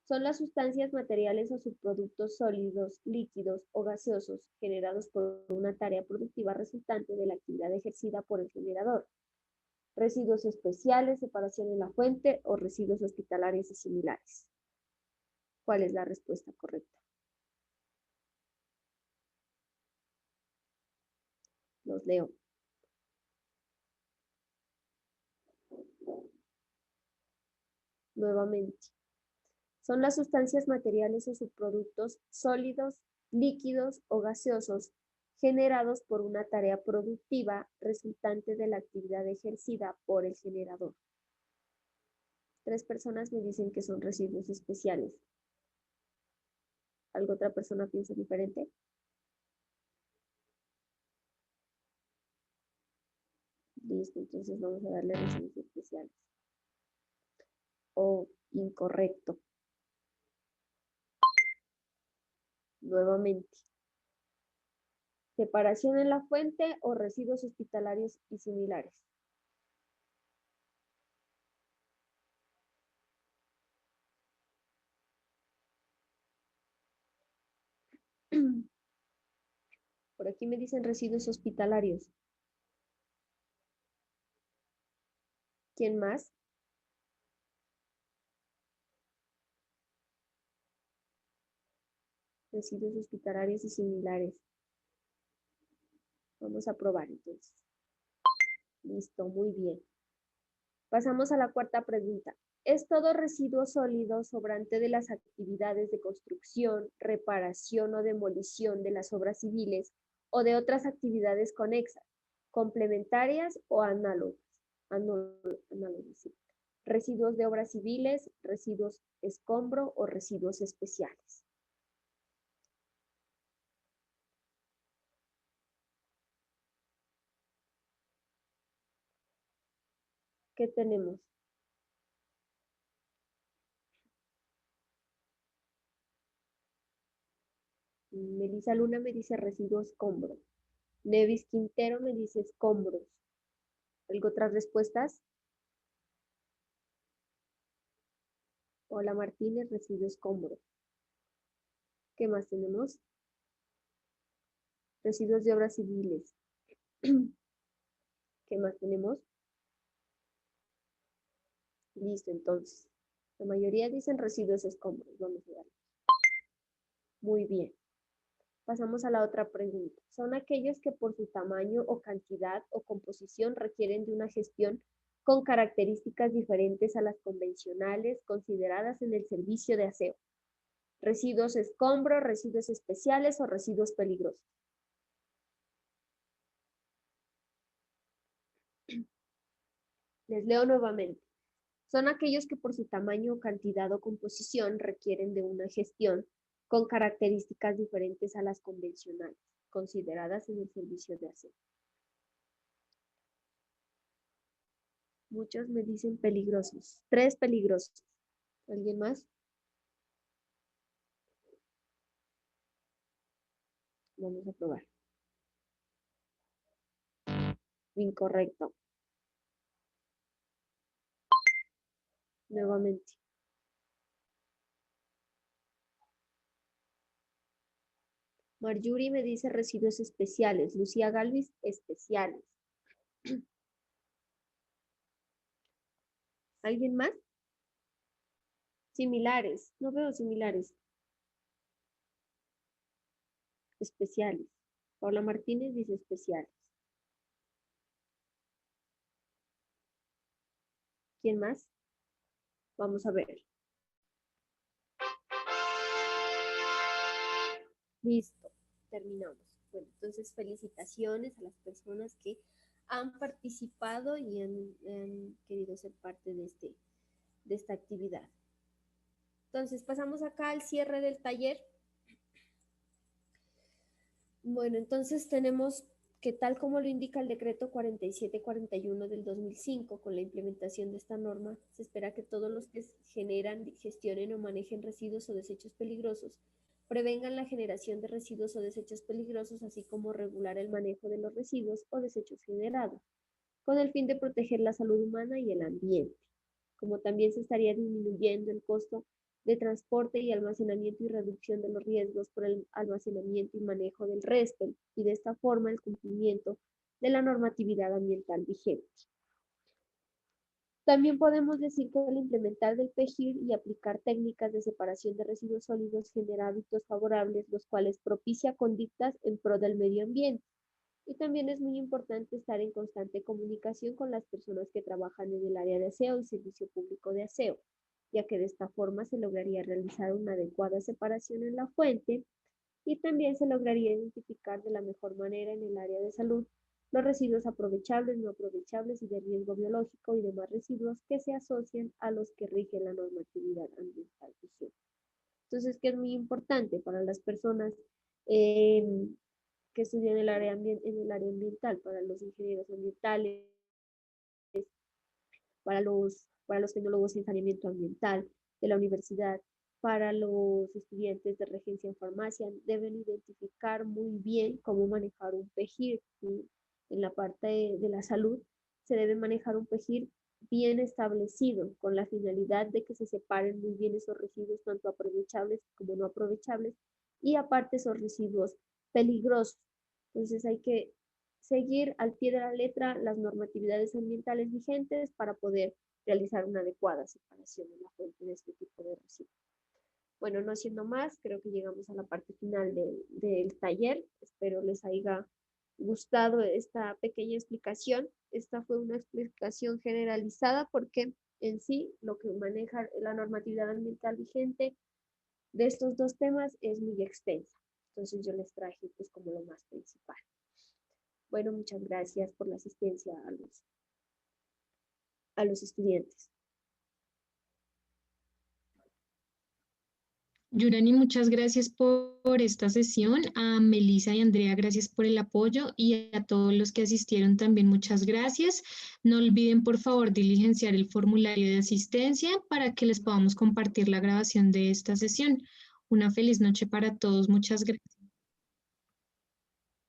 Son las sustancias materiales o subproductos sólidos, líquidos o gaseosos generados por una tarea productiva resultante de la actividad ejercida por el generador. Residuos especiales, separación en la fuente o residuos hospitalarios y similares. ¿Cuál es la respuesta correcta? Los leo. Nuevamente. Son las sustancias materiales o subproductos sólidos, líquidos o gaseosos generados por una tarea productiva resultante de la actividad ejercida por el generador. 3 personas me dicen que son residuos especiales. ¿Alguna otra persona piensa diferente? Listo, entonces vamos a darle residuos especiales. O incorrecto. Nuevamente. Separación en la fuente o residuos hospitalarios y similares. Por aquí me dicen residuos hospitalarios. ¿Quién más? Residuos hospitalarios y similares. Vamos a probar entonces. Listo, muy bien. Pasamos a la cuarta pregunta. ¿Es todo residuo sólido sobrante de las actividades de construcción, reparación o demolición de las obras civiles o de otras actividades conexas, complementarias o análogas? Análogas, sí. Residuos de obras civiles, residuos escombro o residuos especiales. ¿Qué tenemos? Melissa Luna me dice residuo escombro. Nevis Quintero me dice escombros. ¿Algo otras respuestas? Hola Martínez, residuo escombro. ¿Qué más tenemos? Residuos de obras civiles. ¿Qué más tenemos? Listo, entonces. La mayoría dicen residuos escombros. Vamos a darle. Muy bien. Pasamos a la otra pregunta. Son aquellos que por su tamaño o cantidad o composición requieren de una gestión con características diferentes a las convencionales consideradas en el servicio de aseo. Residuos escombros, residuos especiales o residuos peligrosos. Les leo nuevamente. Son aquellos que por su tamaño, cantidad o composición requieren de una gestión con características diferentes a las convencionales, consideradas en el servicio de aseo. Muchos me dicen peligrosos. 3 peligrosos. ¿Alguien más? Vamos a probar. Incorrecto. Nuevamente. Marjorie me dice residuos especiales. Lucía Galvis, especiales. ¿Alguien más? Similares. No veo similares. Especiales. Paula Martínez dice especiales. ¿Quién más? Vamos a ver. Listo, terminamos. Bueno, entonces felicitaciones a las personas que han participado y han querido ser parte de este de esta actividad. Entonces pasamos acá al cierre del taller. Bueno, entonces tenemos que tal como lo indica el decreto 4741 del 2005, con la implementación de esta norma, se espera que todos los que generan, gestionen o manejen residuos o desechos peligrosos prevengan la generación de residuos o desechos peligrosos, así como regular el manejo de los residuos o desechos generados, con el fin de proteger la salud humana y el ambiente, como también se estaría disminuyendo el costo de transporte y almacenamiento y reducción de los riesgos por el almacenamiento y manejo del RESPEL, y de esta forma el cumplimiento de la normatividad ambiental vigente. También podemos decir que al implementar del PEGIR y aplicar técnicas de separación de residuos sólidos genera hábitos favorables, los cuales propicia conductas en pro del medio ambiente. Y también es muy importante estar en constante comunicación con las personas que trabajan en el área de aseo y servicio público de aseo, ya que de esta forma se lograría realizar una adecuada separación en la fuente y también se lograría identificar de la mejor manera en el área de salud los residuos aprovechables, no aprovechables y de riesgo biológico y demás residuos que se asocian a los que rige la normatividad ambiental vigente. Entonces, que es muy importante para las personas que estudian en el área ambiental, para los ingenieros ambientales, para los tecnólogos en saneamiento ambiental de la universidad, para los estudiantes de regencia en farmacia, deben identificar muy bien cómo manejar un PEGIR, ¿sí? En la parte de la salud se debe manejar un PEGIR bien establecido, con la finalidad de que se separen muy bien esos residuos, tanto aprovechables como no aprovechables, y aparte esos residuos peligrosos. Entonces hay que seguir al pie de la letra las normatividades ambientales vigentes para poder realizar una adecuada separación en la fuente de este tipo de residuos. Bueno, no siendo más, creo que llegamos a la parte final del taller. Espero les haya gustado esta pequeña explicación. Esta fue una explicación generalizada porque en sí lo que maneja la normatividad ambiental vigente de estos dos temas es muy extensa. Entonces yo les traje pues como lo más principal. Bueno, muchas gracias por la asistencia a los estudiantes. Yurani, muchas gracias por esta sesión. A Melissa y Andrea, gracias por el apoyo, y a todos los que asistieron también, muchas gracias. No olviden, por favor, diligenciar el formulario de asistencia para que les podamos compartir la grabación de esta sesión. Una feliz noche para todos. Muchas gracias.